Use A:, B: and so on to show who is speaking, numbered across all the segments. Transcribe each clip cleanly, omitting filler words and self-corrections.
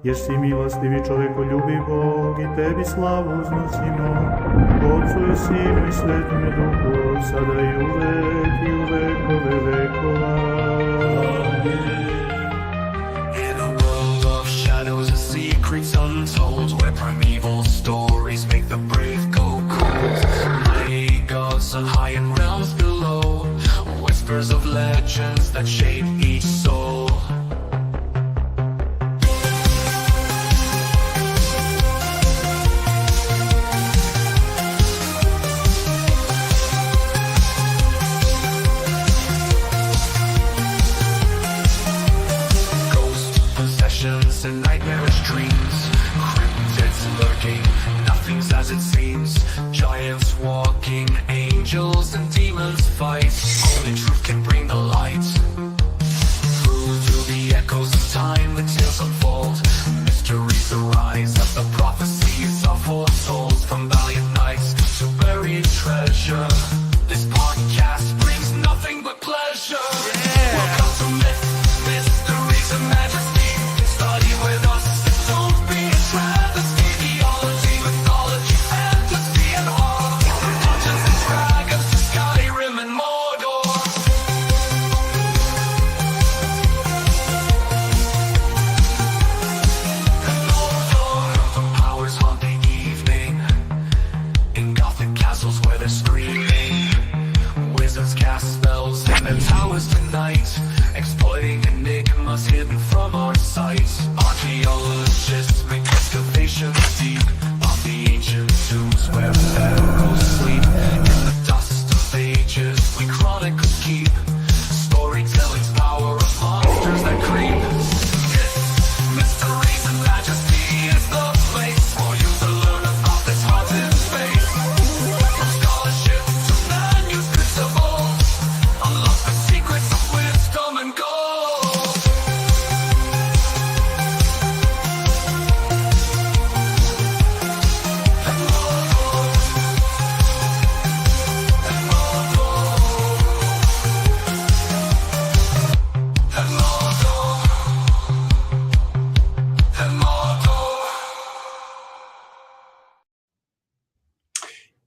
A: jer si milostivi čovekoljubiv Bog i tebi slavu uznosimo, Otcu i Sinu i Svetome Duhu, sada i u vekove vekova.
B: In a world of shadows and secrets untold, where primeval stories make the brave go cold, mighty gods on high and realms below, whispers of legends that shape each soul. And nightmarish dreams, cryptids lurking, nothing's as it seems, giants walking, angels and demons fight, only truth can bring the light. Through the echoes of time, the tales unfold, mysteries arise as the prophecies are foretold, from valiant knights to buried treasure, this podcast brings nothing but pleasure. Welcome to myth, mysteries and majesty. Study with us, don't be a travesty. Theology, mythology, fantasy and horror, Dungeons and Dragons to Skyrim and Mordor. And Mordor, the powers haunt the evening, in gothic castles where they're screaming. Wizards cast spells in their towers tonight, exploiting enigmas hidden from our sight. Archaeologists make excavations deep of the ancient tombs where pharaohs sleep. In the dust of ages we chronicles keep, storytelling's power of monsters that creep. Mysteries and majesty is the place for you to learn about this haunted space. From scholarship to manuscripts of old, unlock the secrets of wisdom and gold.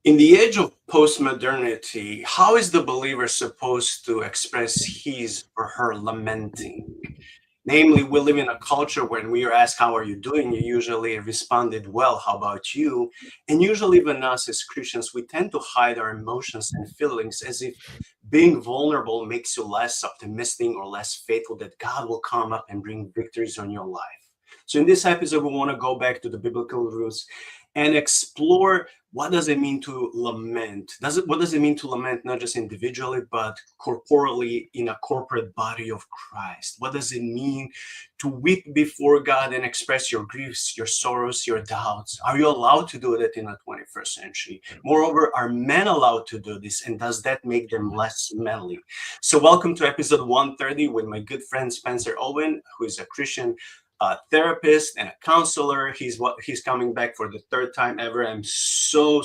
C: In the age of postmodernity, how is the believer supposed to express his or her lamenting? Namely, we live in a culture when we are asked, how are you doing? You usually responded, well, how about you? And usually even us as Christians, we tend to hide our emotions and feelings as if being vulnerable makes you less optimistic or less faithful that God will come up and bring victories on your life. So in this episode, we want to go back to the biblical roots and explore what does it mean to lament? What does it mean to lament not just individually, but corporally in a corporate body of Christ? What does it mean to weep before God and express your griefs, your sorrows, your doubts? Are you allowed to do that in the 21st century? Moreover, are men allowed to do this? And does that make them less manly? So welcome to episode 130 with my good friend Spencer Owen, who is a Christian therapist and a counselor. He's coming back for the third time ever. I'm so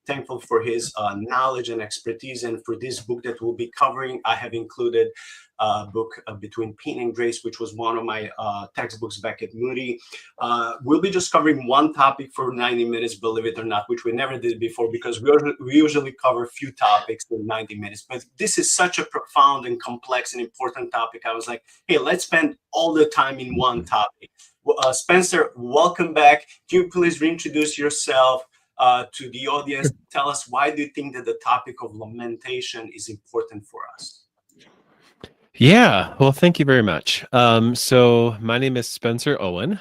C: thankful for his knowledge and expertise, and for this book that we'll be covering. I have included a book Between Pain and Grace, which was one of my textbooks back at Moody. We'll be just covering one topic for 90 minutes, believe it or not, which we never did before, because we usually cover a few topics in 90 minutes. But this is such a profound and complex and important topic. I was like, hey, let's spend all the time in one topic. Spencer, welcome back. Can you please reintroduce yourself to the audience? Tell us, why do you think that the topic of lamentation is important for us?
D: Yeah, well, thank you very much. So my name is Spencer Owen.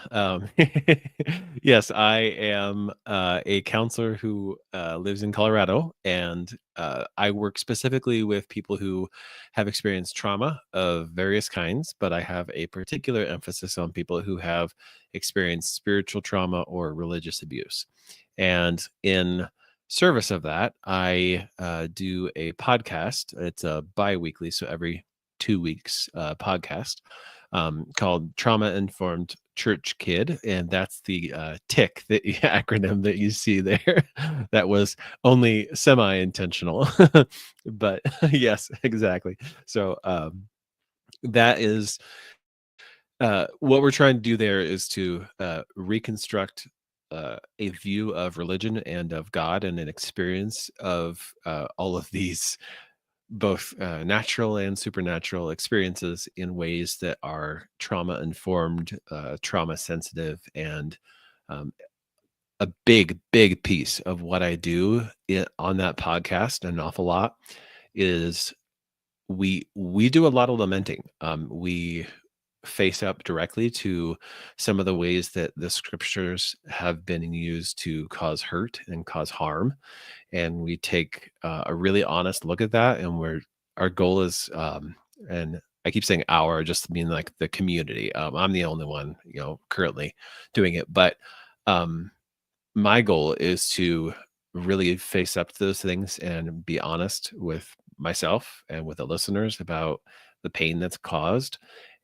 D: Yes, I am a counselor who lives in Colorado, and I work specifically with people who have experienced trauma of various kinds, but I have a particular emphasis on people who have experienced spiritual trauma or religious abuse. And in service of that, I do a podcast. It's a bi-weekly, so every 2 weeks podcast called Trauma Informed Church Kid, and that's the TIC, the acronym that you see there. That was only semi-intentional, but yes, exactly. So that is What we're trying to do there is to reconstruct a view of religion and of God and an experience of all of these both natural and supernatural experiences in ways that are trauma informed, trauma sensitive, and um, a big piece of what I do on that podcast, an awful lot, is we do a lot of lamenting. We face up directly to some of the ways that the scriptures have been used to cause hurt and cause harm, and we take a really honest look at that. And our goal is, and I keep saying our, just mean like the community. I'm the only one, currently doing it, but um, my goal is to really face up to those things and be honest with myself and with the listeners about the pain that's caused,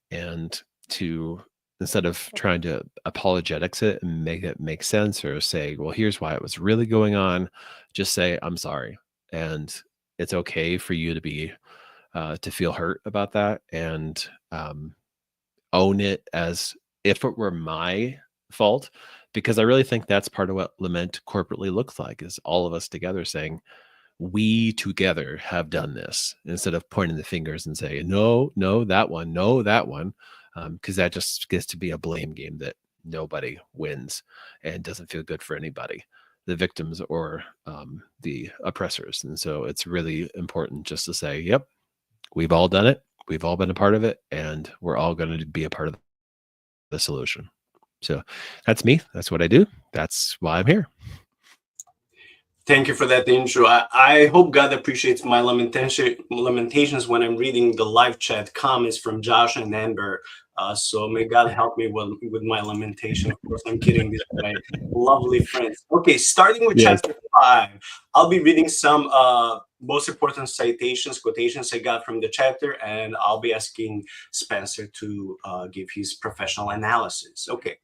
D: and to, instead of trying to apologetics it and make it make sense or say, well, here's why it was really going on, just say, I'm sorry. And it's okay for you to be to feel hurt about that, and own it as if it were my fault, because I really think that's part of what lament corporately looks like, is all of us together saying, we together have done this, instead of pointing the fingers and saying, no, that one, no, that one, because that just gets to be a blame game that nobody wins and doesn't feel good for anybody, the victims or the oppressors. And so it's really important just to say, yep, we've all done it, we've all been a part of it, and we're all going to be a part of the solution. So that's me. That's what I do. That's why I'm here.
C: Thank you for that intro. I hope God appreciates my lamentations when I'm reading the live chat comments from Josh and Amber. So may God help me with my lamentation. Of course, I'm kidding. These are my lovely friends. Okay, starting with
D: Yes.
C: chapter 5, I'll be reading some most important quotations I got from the chapter, and I'll be asking Spencer to give his professional analysis. Okay.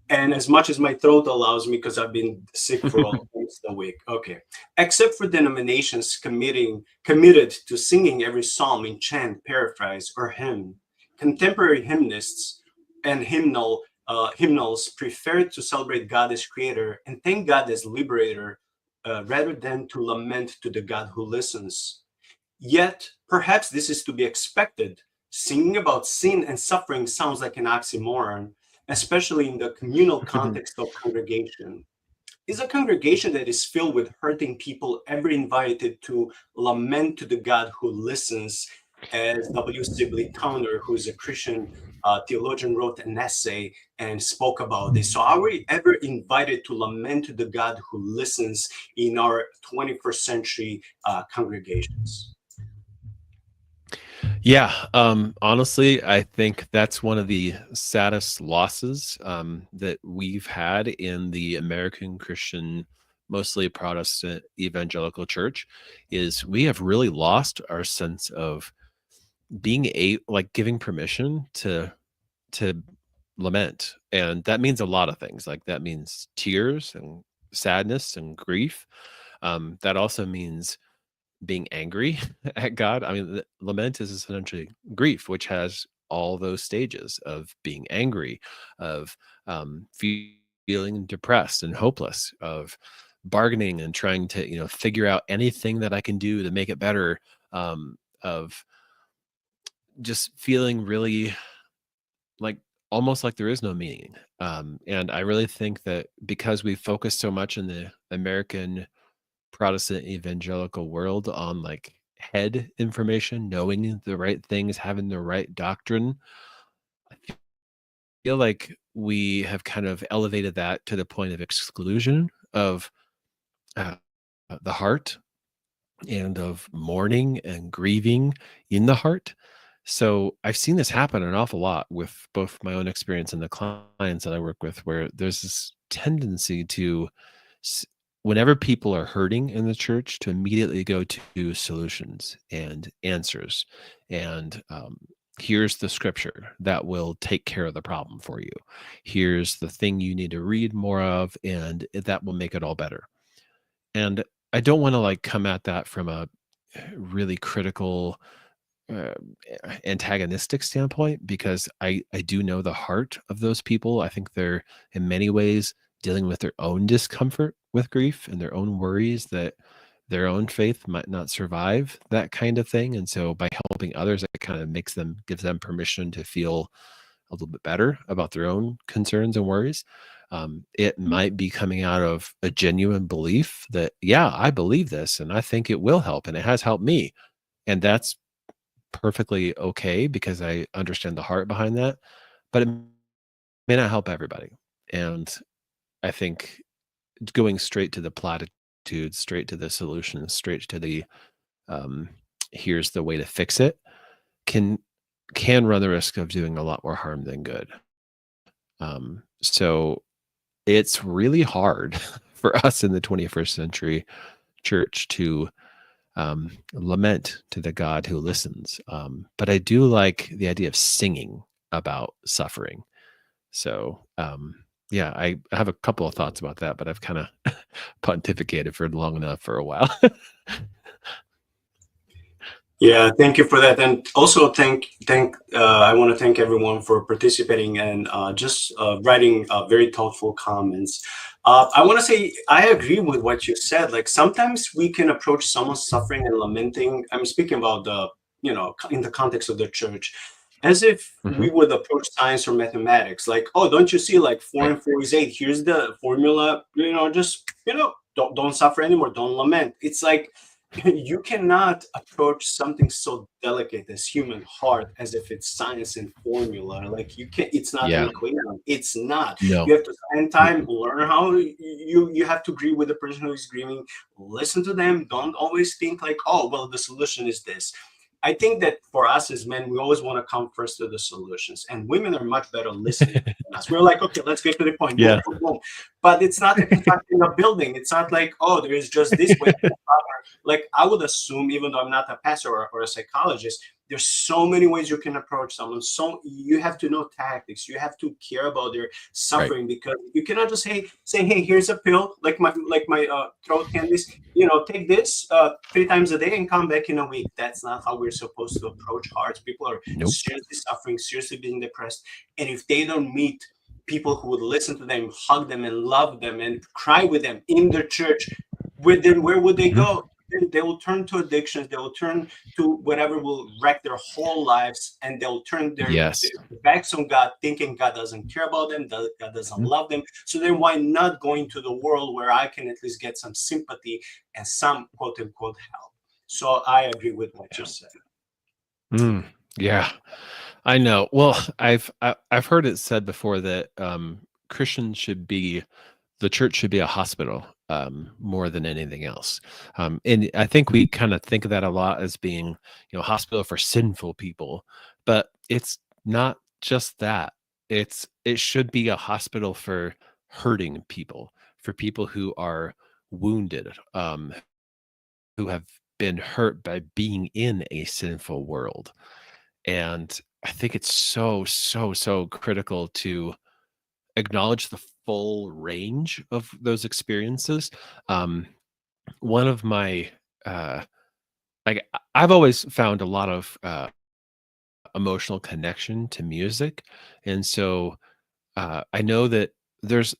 C: And as much as my throat allows me, because I've been sick for almost a week. Okay. Except for denominations committed to singing every psalm in chant, paraphrase, or hymn, contemporary hymnists and hymnals prefer to celebrate God as creator and thank God as liberator, rather than to lament to the God who listens. Yet, perhaps this is to be expected. Singing about sin and suffering sounds like an oxymoron, especially in the communal context of congregation. Is a congregation that is filled with hurting people ever invited to lament to the God who listens? As W. Sibley Towner, who is a Christian theologian, wrote an essay and spoke about this. So are we ever invited to lament to the God who listens in our 21st century congregations?
D: Yeah, honestly, I think that's one of the saddest losses that we've had in the American Christian, mostly Protestant evangelical church, is we have really lost our sense of being like giving permission to lament. And that means a lot of things. Like that means tears and sadness and grief. That also means being angry at God. I mean, lament is essentially grief, which has all those stages of being angry, of feeling depressed and hopeless, of bargaining and trying to, figure out anything that I can do to make it better, of just feeling really like almost like there is no meaning. And I really think that because we focus so much in the American Protestant evangelical world on like head information, knowing the right things, having the right doctrine, I feel like we have kind of elevated that to the point of exclusion of uh, the heart and of mourning and grieving in the heart. So I've seen this happen an awful lot with both my own experience and the clients that I work with, where there's this tendency to whenever people are hurting in the church, to immediately go to solutions and answers. And here's the scripture that will take care of the problem for you. Here's the thing you need to read more of, and that will make it all better. And I don't want to like come at that from a really critical uh, antagonistic standpoint, because I do know the heart of those people. I think they're in many ways dealing with their own discomfort with grief and their own worries that their own faith might not survive that kind of thing. And so by helping others, it kind of gives them permission to feel a little bit better about their own concerns and worries. It might be coming out of a genuine belief that, yeah, I believe this and I think it will help and it has helped me. And that's perfectly okay because I understand the heart behind that, but it may not help everybody. And I think going straight to the platitudes, straight to the solutions, straight to the um, here's the way to fix it can run the risk of doing a lot more harm than good. So it's really hard for us in the 21st century church to lament to the God who listens. But I do like the idea of singing about suffering. So, yeah, I have a couple of thoughts about that, but I've kind of pontificated for long enough for a while.
C: Yeah, thank you for that, and also thank. I want to thank everyone for participating and just writing very thoughtful comments. I want to say I agree with what you said. Like sometimes we can approach someone suffering and lamenting. I'm speaking about the in the context of the church, as if we
D: Mhm.
C: would approach science or mathematics. Like, oh, don't you see? Like four
D: Right.
C: and four is eight. Here's the formula. Just don't suffer anymore. Don't lament. It's like you cannot approach something so delicate as human heart as if it's science and formula. Like you can't, it's not an
D: Yeah.
C: equation. It's not.
D: No.
C: You have to spend time,
D: Mm-mm.
C: learn how you have to agree with the person who is grieving, listen to them. Don't always think like, oh, well, the solution is this. I think that for us as men, we always want to come first to the solutions, and women are much better listening than us. We're like, okay, let's get to the point. Boom,
D: Yeah.
C: boom, boom. But it's not a constructing a building. It's not like, oh, there is just this way. Like I would assume, even though I'm not a pastor or a psychologist, there's so many ways you can approach someone. So you have to know tactics. You have to care about their
D: Right.
C: suffering, because you cannot just say, hey, here's a pill, like my throat candies. Take this 3 times a day and come back in a week. That's not how we're supposed to approach hearts. People are
D: Nope.
C: seriously suffering, seriously being depressed, and if they don't meet people who would listen to them, hug them, and love them, and cry with them in their church, where would they
D: Mhm.
C: go? They will turn to addictions. They will turn to whatever will wreck their whole lives, and they'll turn their
D: Yes.
C: backs on God, thinking God doesn't care about them, God doesn't
D: Mhm.
C: love them. So then, why not go into the world where I can at least get some sympathy and some quote unquote help? So I agree with what you
D: Yeah.
C: said.
D: Mm. Yeah. I know. Well, I've heard it said before that Christians should be the church should be a hospital more than anything else. And I think we kind of think of that a lot as being, hospital for sinful people, but it's not just that. It should be a hospital for hurting people, for people who are wounded, who have been hurt by being in a sinful world. And I think it's so, so, so critical to acknowledge the full range of those experiences. Um, one of my uh, I've always found a lot of emotional connection to music, and so I know that there's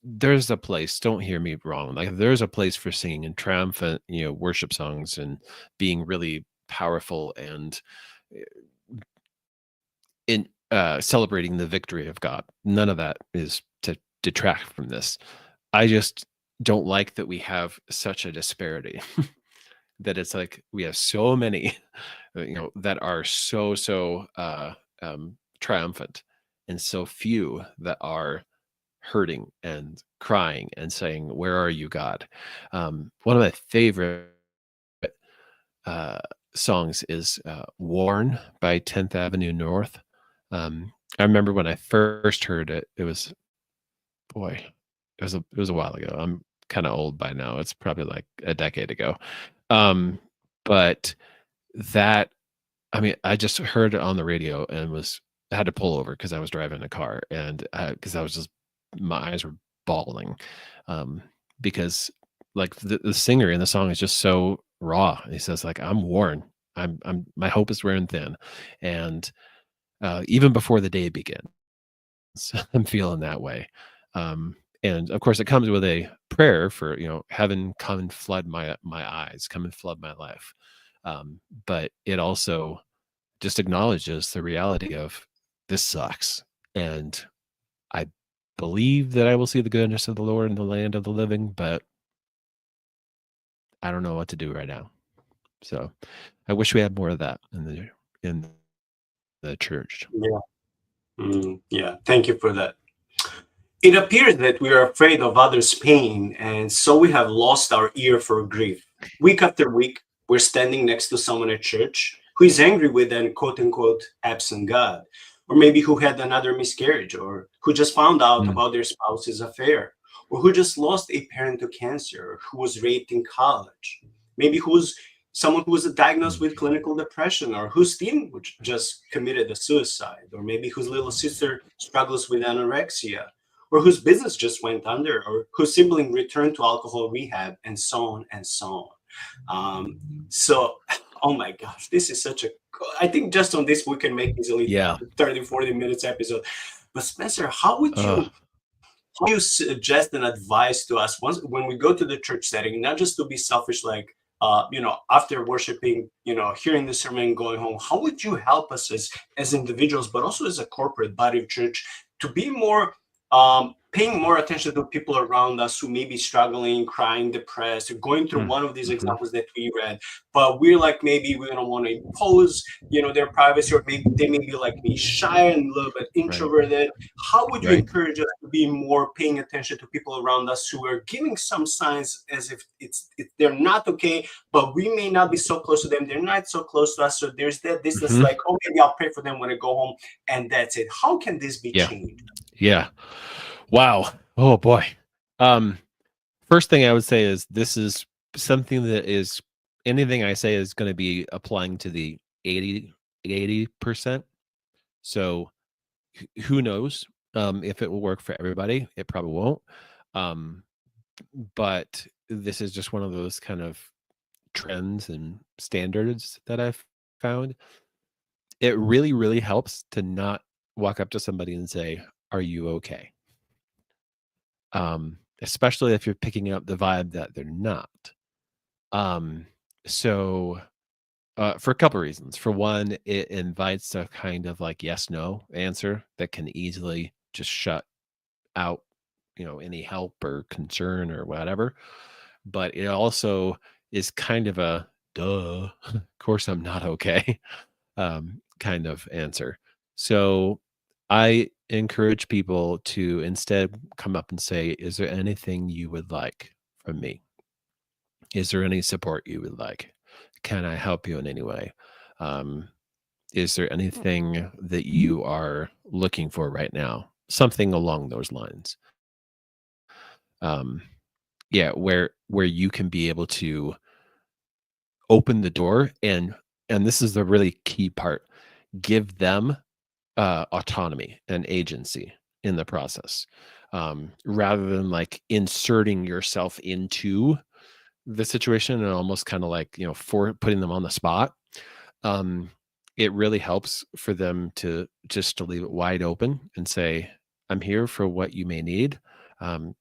D: a place. Don't hear me wrong. Like there's a place for singing and triumphant, worship songs and being really powerful and in celebrating the victory of God. None of that is to detract from this. I just don't like that we have such a disparity that it's like we have so many, that are triumphant, and so few that are hurting and crying and saying, "Where are you, God?" One of my favorite uh, songs is "Worn" by 10th Avenue North. I remember when I first heard it, it was boy, it was a while ago. I'm kinda old by now. It's probably like a decade ago. Um, but that I mean, I just heard it on the radio and I had to pull over because I was driving a car and, because I was just my eyes were bawling, um, because, like, the singer in the song is just so raw. He says, like, "I'm worn. my hope is wearing thin, and even before the day begins, I'm feeling that way. And of course, it comes with a prayer for, heaven, come and flood my eyes, come and flood my life. But it also just acknowledges the reality of this sucks, and I believe that I will see the goodness of the Lord in the land of the living, but I don't know what to do right now. So I wish we had more of that in the church.
C: Yeah. Yeah. Thank you for that. It appears that we are afraid of others' pain, and so we have lost our ear for grief. Week after week, we're standing next to someone at church who is angry with an quote unquote absent God, or maybe who had another miscarriage, or who just found out
D: Mm,
C: about their spouse's affair, or who just lost a parent to cancer, or who was raped in college, maybe who's someone who was diagnosed
D: mm,
C: with clinical depression, or whose teen just committed a suicide, or maybe whose little sister struggles with anorexia, or whose business just went under, or whose sibling returned to alcohol rehab, and so on and so on. So, oh my gosh, this is such a, I think just on this, we can make easily
D: yeah.
C: 30, 40 minutes episode. But Spencer, how would
D: Uh,
C: you suggest and advise to us once when we go to the church setting, not just to be selfish, like, after worshiping, hearing the sermon, going home, how would you help us as individuals, but also as a corporate body of church, to be more paying more attention to people around us who may be struggling, crying, depressed, or going through one of these
D: mhm.
C: examples that we read, but we're like, maybe we don't want to impose, their privacy, or maybe they may be like me, shy and a little bit
D: Right,
C: introverted. How would you
D: right.
C: encourage us to be more paying attention to people around us who are giving some signs as if they're not okay, but we may not be so close to them, they're not so close to us, so there's that distance,
D: Mhm.
C: like, oh, maybe I'll pray for them when I go home, and that's it. How can this be
D: Yeah,
C: changed?
D: yeah. Wow. Oh boy. Um, First thing I would say is this is something that is anything I say is going to be applying to the 80%. So who knows if it will work for everybody? It probably won't. Um, but this is just one of those kind of trends and standards that I've found. It really, really helps to not walk up to somebody and say, "Are you okay?" Especially if you're picking up the vibe that they're not. Um, so for a couple reasons. For one, it invites a kind of like yes no answer that can easily just shut out, any help or concern or whatever. But it also is kind of a duh, of course I'm not okay kind of answer. So I encourage people to instead come up and say, "Is there anything you would like from me? Is there any support you would like? Can I help you in any way? Um, is there anything that you are looking for right now?" Something along those lines. Um, yeah, where you can be able to open the door, and this is the really key part, give them autonomy and agency in the process, rather than like inserting yourself into the situation and almost kind of like for putting them on the spot. um it really helps for them to just to leave it wide open and say, "I'm here for what you may need. um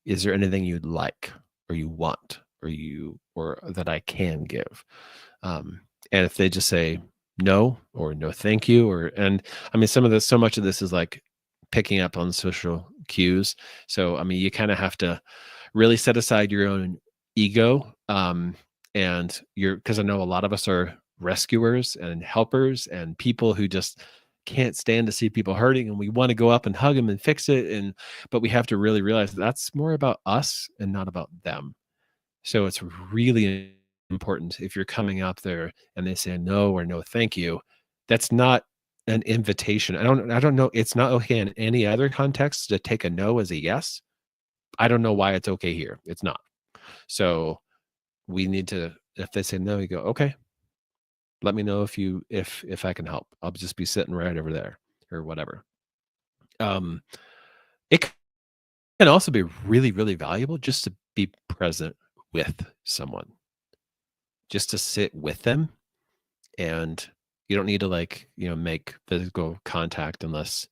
D: is there anything you'd like or you want or that I can give?" um and if they just say no or no thank you, and I mean so much of this is like picking up on social cues. So I mean you kind of have to really set aside your own ego, and you're because I know a lot of us are rescuers and helpers and people who just can't stand to see people hurting, and we want to go up and hug them and fix it, and but we have to really realize that that's more about us and not about them. So it's really important if you're coming up there and they say no or no thank you, that's not an invitation. I don't know, it's not okay in any other context to take a no as a yes. I don't know why it's okay here. It's not. So we need to, if they say no, you go, "Okay, let me know if I can help. I'll just be sitting right over there," or whatever. Um, it can also be really, really valuable just to be present with someone, just to sit with them and you don't need to make physical contact unless,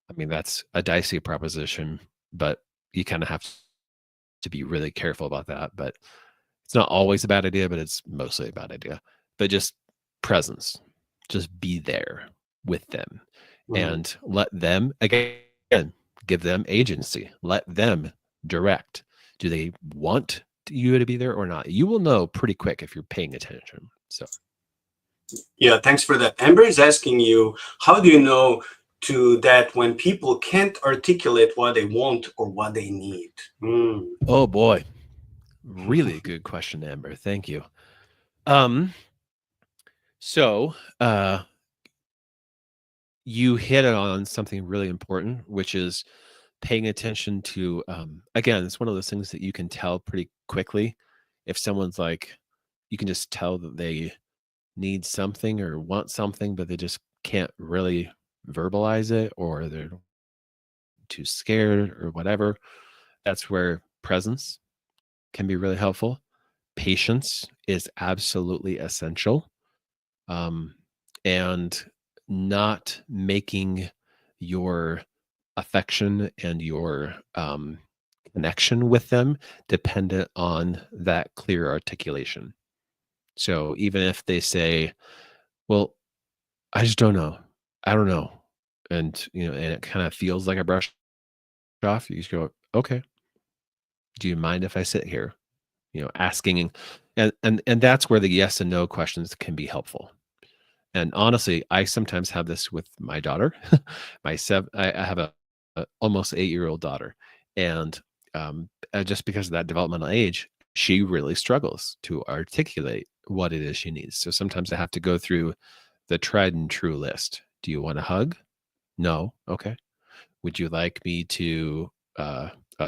D: I mean, that's a dicey proposition, but you kind of have to be really careful about that. But it's not always a bad idea, but it's mostly a bad idea. But just presence, just be there with them and let them, again, give them agency, let them direct. Do they want you to be there or not? You will know pretty quick if you're paying attention. So,
C: yeah, thanks for that. Amber is asking you, how do you know to that when people can't articulate what they want or what they need?
D: oh boy, really good question, Amber. Thank you. So, you hit on something really important, which is paying attention to, again, it's one of those things that you can tell pretty quickly if someone's like, you can just tell that they need something or want something, but they just can't really verbalize it, or they're too scared or whatever. That's where presence can be really helpful. Patience is absolutely essential. And not making your affection and your connection with them dependent on that clear articulation. So even if they say, well, I just don't know. I don't know. And and it kind of feels like a brush off, you just go, okay, do you mind if I sit here? Asking, and that's where the yes and no questions can be helpful. And honestly, I sometimes have this with my daughter. I have a almost 8-year-old daughter, and just because of that developmental age, she really struggles to articulate what it is she needs. So sometimes I have to go through the tried and true list. Do you want a hug? No. Okay. Would you like me to?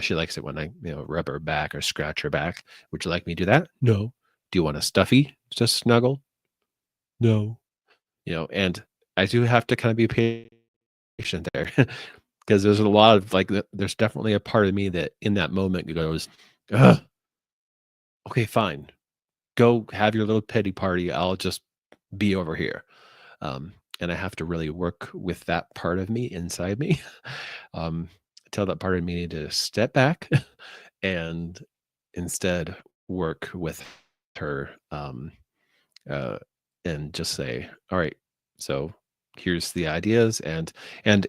D: She likes it when I rub her back or scratch her back. Would you like me to do that? No. Do you want a stuffy? Just snuggle? No. And I do have to kind of be patient there because there's a lot of there's definitely a part of me that in that moment goes, ugh, okay, fine, go have your little pity party. I'll just be over here. And I have to really work with that part of me inside me. um, Tell that part of me to step back and instead work with her. Uh, and just say, all right, so here's the ideas. And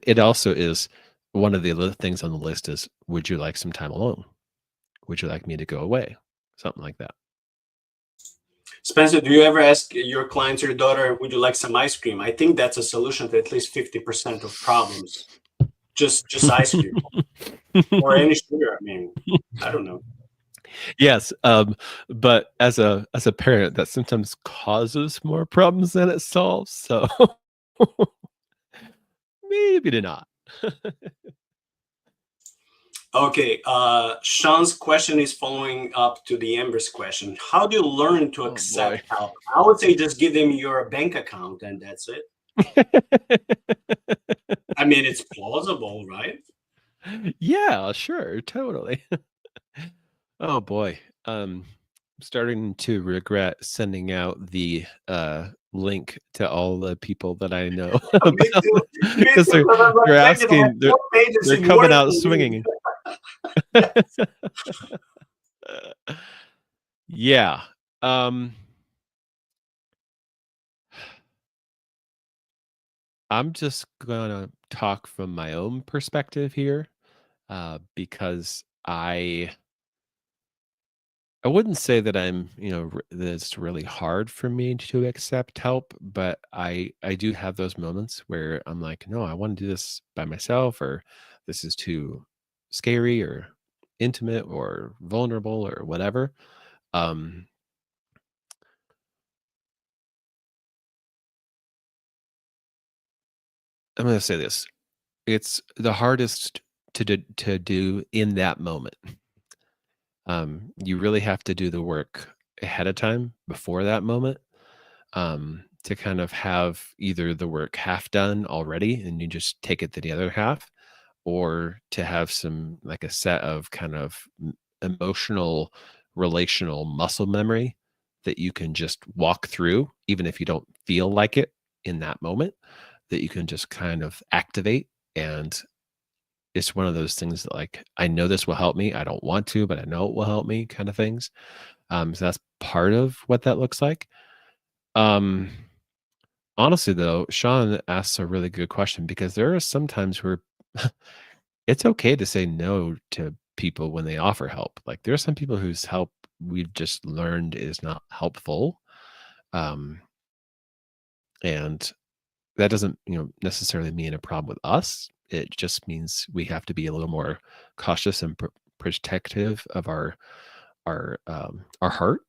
D: it also is one of the other things on the list is, would you like some time alone? Would you like me to go away? Something like that.
C: Spencer, do you ever ask your clients, your daughter, would you like some ice cream? I think that's a solution to at least 50% of problems. Just ice cream or any sugar. I mean, I don't know.
D: Yes, but as a parent, that sometimes causes more problems than it solves. So maybe not.
C: Okay, Sean's question is following up to the Amber's question. How do you learn to accept help? I would say just give them your bank account and that's it. I mean, it's plausible, right?
D: Yeah, sure, totally. Oh boy. I'm starting to regret sending out the link to all the people that I know
C: Me too. Me
D: because
C: too.
D: they're
C: Like, it has
D: asking,
C: 4 pages
D: they're
C: in
D: coming
C: Word
D: out
C: to read.
D: swinging. Yeah. I'm just gonna talk from my own perspective here, because I wouldn't say that I'm, that it's really hard for me to accept help, but I do have those moments where I'm like, no, I want to do this by myself, or this is too scary or intimate or vulnerable or whatever. Um, I'm going to say this: it's the hardest to do in that moment. You really have to do the work ahead of time before that moment, to kind of have either the work half done already and you just take it to the other half, or to have some like a set of kind of emotional, relational muscle memory that you can just walk through, even if you don't feel like it in that moment, that you can just kind of activate. And it's one of those things that, like, I know this will help me. I don't want to, but I know it will help me, kind of things. So that's part of what that looks like. Um, Honestly, though, Sean asks a really good question, because there are some times where it's okay to say no to people when they offer help. Like, there are some people whose help we've just learned is not helpful. Um, and that doesn't, necessarily mean a problem with us. It just means we have to be a little more cautious and protective of our heart.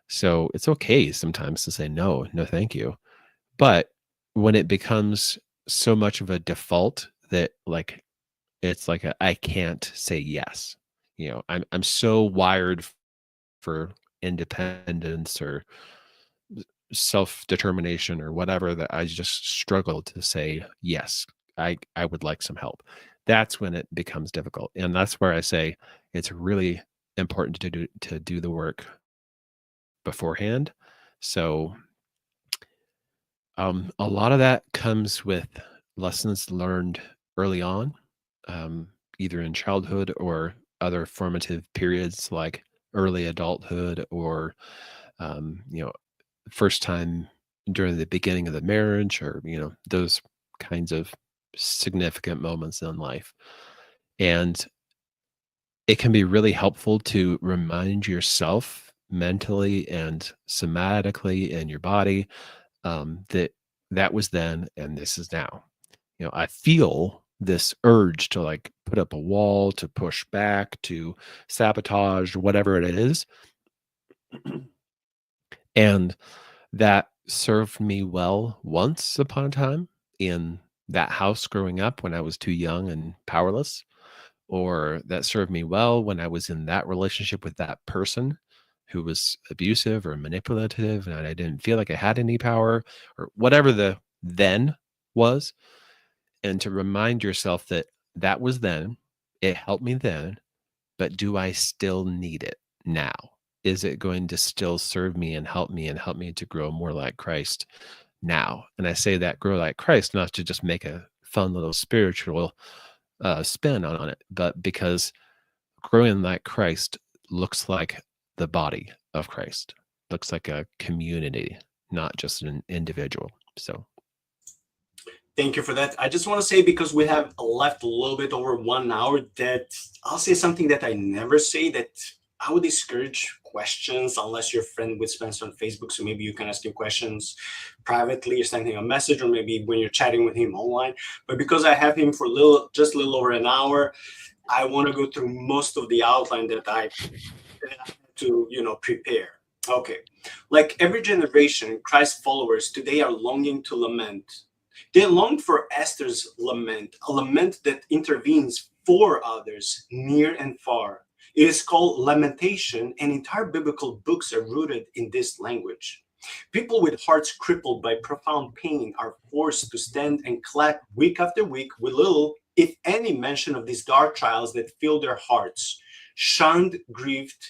D: So it's okay sometimes to say no, no, thank you. But when it becomes so much of a default that, like, it's like I can't say yes. I'm so wired for independence or self-determination or whatever, that I just struggle to say yes. I would like some help. That's when it becomes difficult. And that's where I say it's really important to do the work beforehand. So a lot of that comes with lessons learned early on, either in childhood or other formative periods like early adulthood, or first time during the beginning of the marriage, or those kinds of significant moments in life. And it can be really helpful to remind yourself mentally and somatically in your body, that that was then and this is now. I feel this urge to, like, put up a wall, to push back, to sabotage, whatever it is. And that served me well once upon a time in that house growing up when I was too young and powerless, or that served me well when I was in that relationship with that person who was abusive or manipulative, and I didn't feel like I had any power, or whatever the then was. And to remind yourself that that was then, it helped me then, but do I still need it now? Is it going to still serve me and help me to grow more like Christ now? And I say that, grow like Christ, not to just make a fun little spiritual spin on it, but because growing like Christ looks like the body of Christ, looks like a community, not just an individual. So
C: Thank you for that. I just want to say, because we have left a little bit over 1 hour, that I'll say something that I never say, that I would discourage questions unless you're a friend with Spencer on Facebook. So maybe you can ask him questions privately or send him a message, or maybe when you're chatting with him online. But because I have him for just a little over an hour, I want to go through most of the outline that I had to, prepare. Okay. Like every generation, Christ followers today are longing to lament. They long for Esther's lament, a lament that intervenes for others near and far. It is called lamentation, and entire biblical books are rooted in this language. People with hearts crippled by profound pain are forced to stand and clap week after week with little, if any, mention of these dark trials that fill their hearts. Shunned, grieved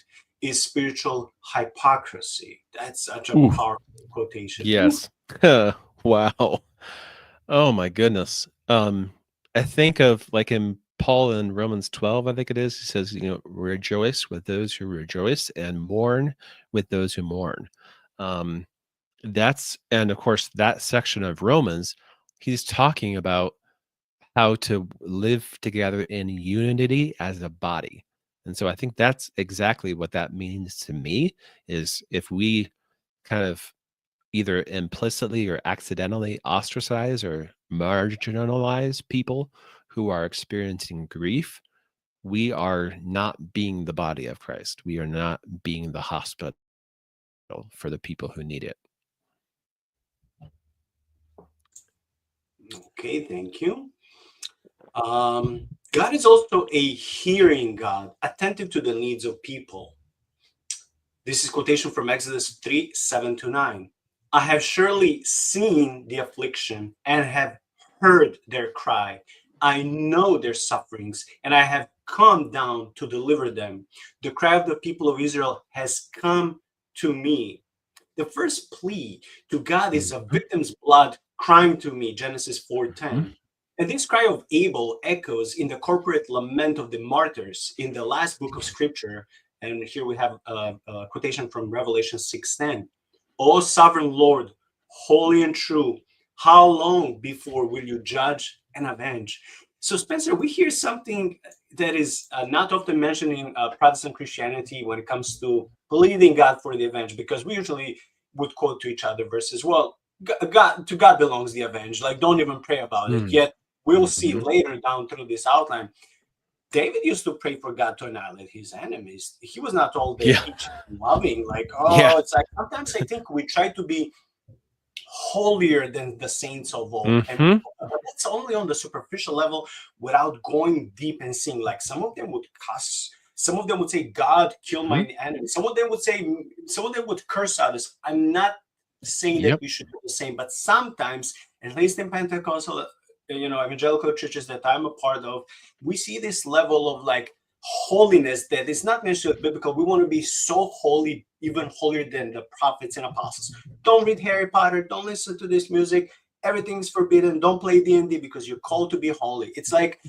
C: is spiritual hypocrisy. That's such a
D: ooh,
C: powerful quotation.
D: yes. Wow. Oh my goodness. I think of, like, in Paul in Romans 12, I think it is, he says, rejoice with those who rejoice and mourn with those who mourn. Um, and of course, that section of Romans, he's talking about how to live together in unity as a body. And so I think that's exactly what that means to me, is if we kind of either implicitly or accidentally ostracize or marginalize people who are experiencing grief, we are not being the body of Christ. We are not being the hospital for the people who need it.
C: Okay, thank you. God is also a hearing God, attentive to the needs of people. This is quotation from Exodus 3, 7-9. I have surely seen the affliction and have heard their cry. I know their sufferings, and I have come down to deliver them. The cry of the people of Israel has come to me. The first plea to God is a victim's blood crying to me, Genesis 4:10. And this cry of Abel echoes in the corporate lament of the martyrs in the last book of Scripture. And here we have a quotation from Revelation 6:10. O sovereign Lord, holy and true, how long before will you judge and avenge? So, Spencer, we hear something that is not often mentioned in Protestant Christianity when it comes to believing God for the avenge, because we usually would quote to each other verses, well, God, to God belongs the avenge, like don't even pray about it. Yet we'll see later down through this outline, David used to pray for God to annihilate his enemies. He was not all there teaching, loving, like,
D: Yeah.
C: it's like sometimes I think we try to be holier than the saints of old. And that's only on the superficial level without going deep and seeing. Like some of them would cuss, some of them would say, God, kill my enemy. Some of them would curse others. I'm not saying that we should do the same, but sometimes, at least in Pentecostal, evangelical churches that I'm a part of, we see this level of like holiness that is not necessarily biblical. We want to be so holy, even holier than the prophets and apostles. Don't read Harry Potter. Don't listen to this music. Everything's forbidden. Don't play D&D because you're called to be holy. It's like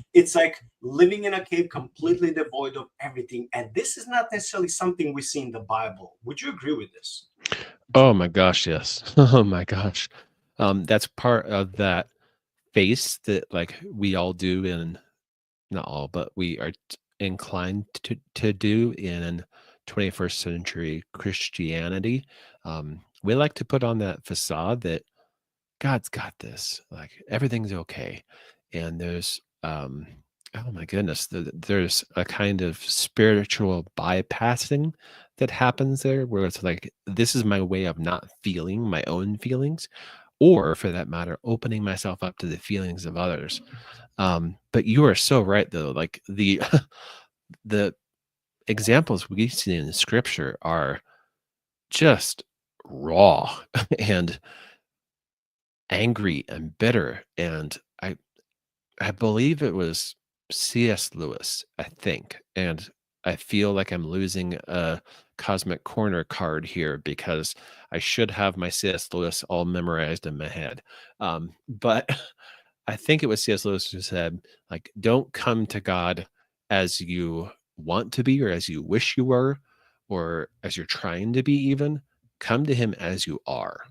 C: living in a cave completely devoid of everything. And this is not necessarily something we see in the Bible. Would you agree with this?
D: Oh my gosh, yes. Oh my gosh. That's part of that face that like we all do in, not all, but we are inclined to do in 21st century Christianity. We like to put on that facade that God's got this, like everything's okay. And there's oh my goodness, there's a kind of spiritual bypassing that happens there where it's like, this is my way of not feeling my own feelings, or for that matter, opening myself up to the feelings of others. But you are so right, though. Like the the examples we see in Scripture are just raw and angry and bitter. And I believe it was C.S. Lewis, I think, and I feel like I'm losing a cosmic corner card here because I should have my C.S. Lewis all memorized in my head. But I think it was C.S. Lewis who said, like, don't come to God as you want to be or as you wish you were or as you're trying to be even. Come to him as you are.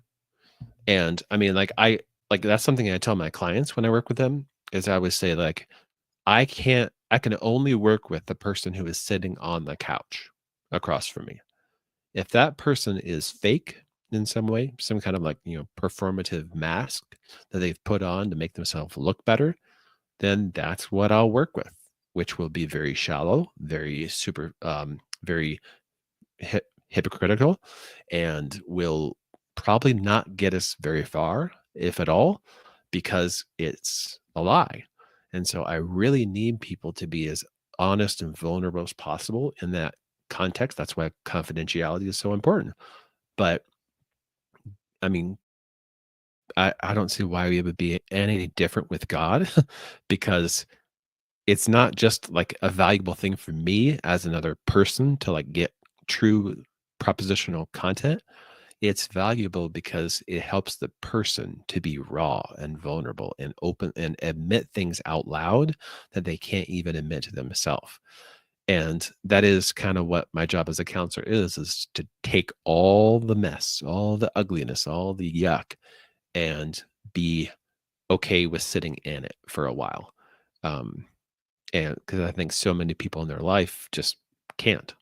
D: And I mean, like that's something I tell my clients when I work with them is I always say, like, I can only work with the person who is sitting on the couch across from me. If that person is fake in some way, some kind of like, performative mask that they've put on to make themselves look better, then that's what I'll work with, which will be very shallow, very very hypocritical, and will probably not get us very far, if at all, because it's a lie. And so I really need people to be as honest and vulnerable as possible in that context. That's why confidentiality is so important. But I mean, I don't see why we would be any different with God because it's not just like a valuable thing for me as another person to like get true propositional content. It's valuable because it helps the person to be raw and vulnerable and open and admit things out loud that they can't even admit to themselves. And that is kind of what my job as a counselor is to take all the mess, all the ugliness, all the yuck, and be okay with sitting in it for a while. And because I think so many people in their life just can't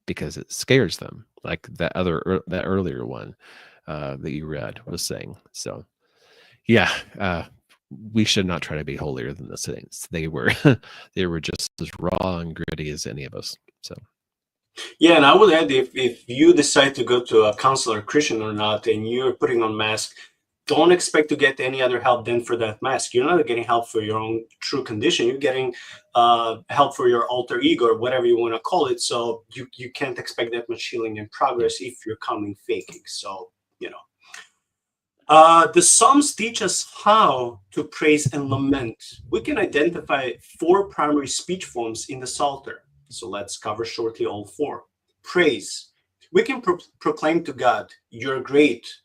D: because it scares them, like that earlier one that you read was saying. So yeah, we should not try to be holier than the saints. They were they were just as raw and gritty as any of us. So
C: yeah, and I would add, if you decide to go to a counselor, Christian or not, and you're putting on mask, don't expect to get any other help than for that mask. You're not getting help for your own true condition. You're getting help for your alter ego or whatever you want to call it. So you can't expect that much healing and progress if you're coming faking. So, the Psalms teach us how to praise and lament. We can identify 4 primary speech forms in the Psalter. So let's cover shortly all 4. Praise. We can proclaim to God, "You're great."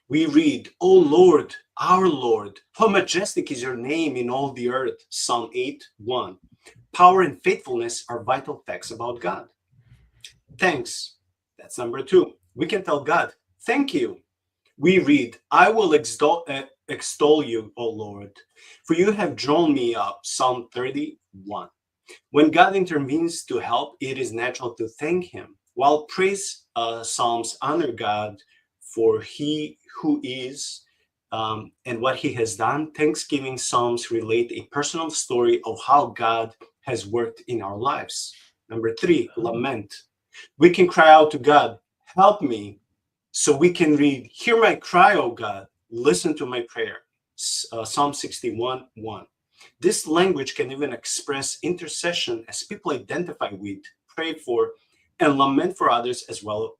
C: We read, "O Lord, our Lord, how majestic is your name in all the earth." Psalm 8:1. Power and faithfulness are vital facts about God. Thanks. That's number 2. We can tell God, "Thank you." We read, "I will extol you, O Lord, for you have drawn me up." Psalm 31. When God intervenes to help, it is natural to thank him. While praise psalms honor God for he who is and what he has done, thanksgiving psalms relate a personal story of how God has worked in our lives. Number 3, lament. We can cry out to God, "Help me." So we can read, "Hear my cry, O God, listen to my prayer." Psalm 61:1. This language can even express intercession as people identify with, pray for, and lament for others as well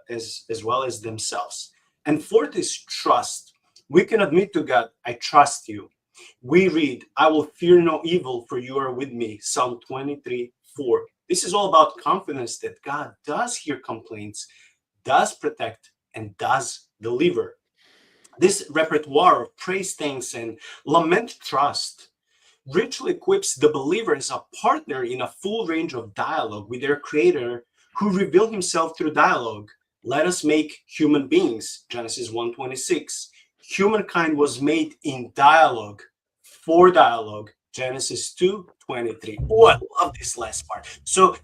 C: as themselves. And fourth is trust. We can admit to God, "I trust you." We read, "I will fear no evil, for you are with me." Psalm 23:4. This is all about confidence that God does hear complaints, does protect, and does deliver. This repertoire of praise, thanks, and lament trust richly equips the believer as a partner in a full range of dialogue with their creator, who revealed himself through dialogue. "Let us make human beings," Genesis 1:26. Humankind was made in dialogue, for dialogue, Genesis 2:23. Oh, I love this last part. So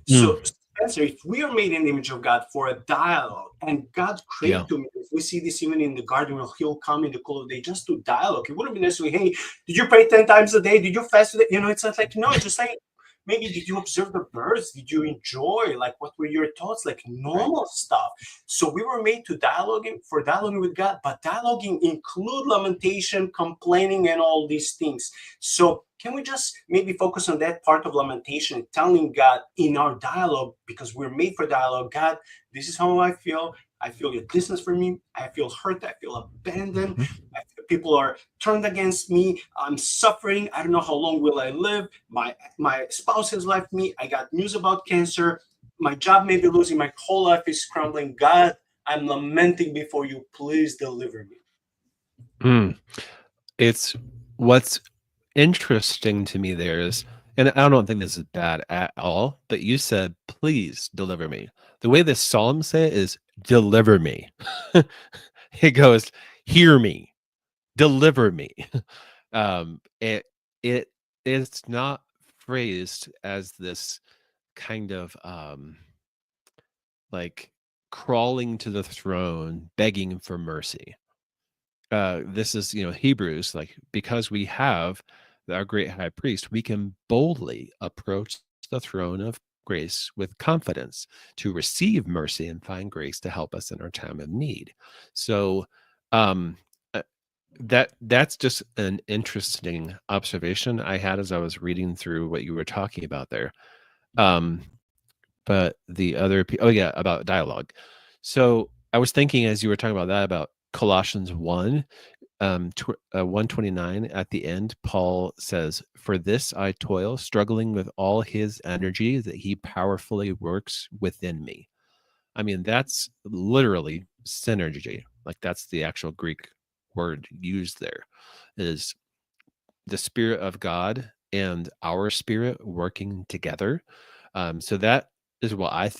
C: Spencer, if we are made in the image of God for a dialogue, and God created to me, if we see this even in the garden where he'll come in the cool of the day just to dialogue, it wouldn't be necessarily, "Hey, did you pray 10 times a day? Did you fast today?" It's not like, no, it's just like, maybe, "Did you observe the birds? Did you enjoy? Like, what were your thoughts?" Like normal stuff. So we were made to dialoguing with God, but dialoguing include lamentation, complaining, and all these things. So can we just maybe focus on that part of lamentation, telling God in our dialogue, because we're made for dialogue, "God, this is how I feel. I feel your distance from me. I feel hurt. I feel abandoned. People are turned against me. I'm suffering. I don't know how long will I live. My spouse has left me. I got news about cancer. My job may be losing. My whole life is crumbling. God, I'm lamenting before you. Please deliver me."
D: It's what's interesting to me there is, and I don't think this is bad at all, but you said, "Please deliver me." The way the Psalms say it is, "Deliver me." It goes, "Hear me, deliver me." It it it's not phrased as this kind of like crawling to the throne, begging for mercy. This is, Hebrews, like, because we have our great high priest, we can boldly approach the throne of grace with confidence to receive mercy and find grace to help us in our time of need. So, um, uh, that's just an interesting observation I had as I was reading through what you were talking about there. Um, but the other, oh yeah, about dialogue. So I was thinking as you were talking about that, about Colossians 129 at the end, Paul says, "For this I toil, struggling with all his energy that he powerfully works within me." I mean, that's literally synergy. Like, that's the actual Greek word used there, is the Spirit of God and our spirit working together. So that is what I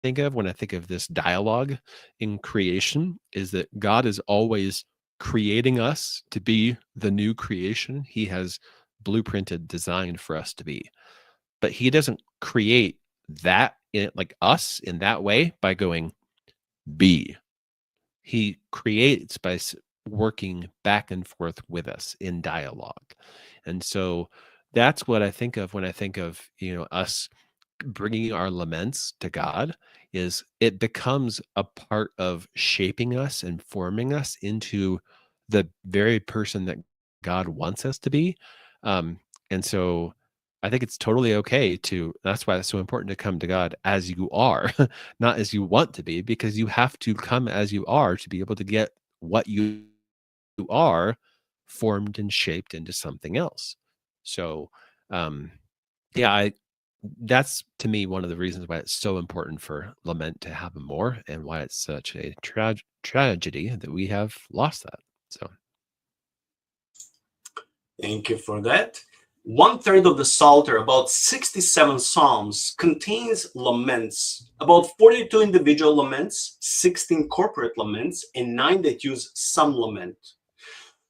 D: think of when I think of this dialogue in creation, is that God is always creating us to be the new creation he has blueprinted, designed for us to be. But he doesn't create that in, like, us in that way by going, "Be." He creates by working back and forth with us in dialogue. And so that's what I think of when I think of, us bringing our laments to God. Is it becomes a part of shaping us and forming us into the very person that God wants us to be. And so I think it's totally okay to, that's why it's so important to come to God as you are, not as you want to be, because you have to come as you are to be able to get what you are formed and shaped into something else. So, yeah, that's to me one of the reasons why it's so important for lament to happen more, and why it's such a tragedy that we have lost that. So
C: Thank you for that. One third of the Psalter, about 67 Psalms, contains laments, about 42 individual laments, 16 corporate laments, and 9 that use some lament.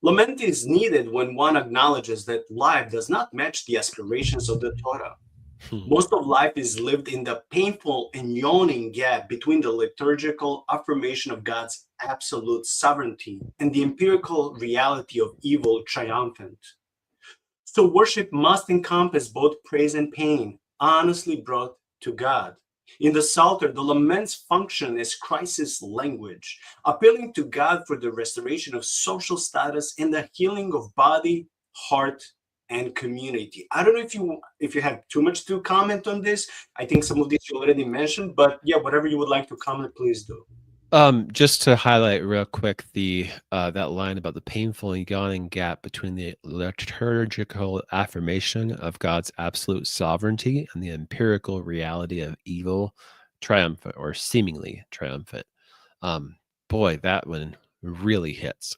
C: Lament is needed when one acknowledges that life does not match the aspirations of the Torah.
D: hmm,
C: Most of life is lived in the painful and yawning gap between the liturgical affirmation of God's absolute sovereignty and the empirical reality of evil triumphant. So worship must encompass both praise and pain, honestly brought to God. In the Psalter, the laments function as crisis language, appealing to God for the restoration of social status and the healing of body, heart, and community. I don't know if you have too much to comment on this. I think some of this you already mentioned, but yeah, whatever you would like to comment, please do.
D: just to highlight real quick the that line about the painful and yawning gap between the liturgical affirmation of God's absolute sovereignty and the empirical reality of evil triumphant or seemingly triumphant. Um, Boy, that one really hits.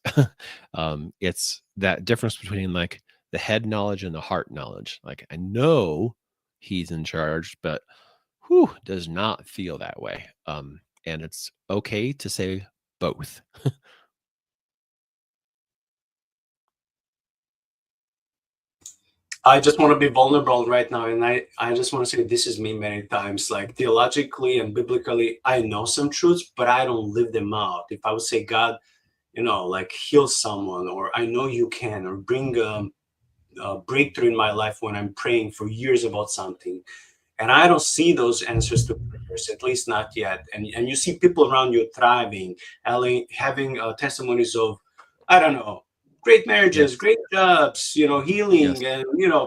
D: It's that difference between like the head knowledge and the heart knowledge. Like I know he's in charge, but whew, does not feel that way. And it's okay to say both.
C: I just want to be vulnerable right now. And I just want to say this is me many times. Like theologically and biblically, I know some truths, but I don't live them out. If I would say, God, like heal someone, or I know you can, or bring a breakthrough in my life when I'm praying for years about something, and I don't see those answers to prayers, at least not yet. And you see people around you thriving, having testimonies of, I don't know, great marriages,
D: Yes.
C: great jobs,
D: Yes.
C: healing and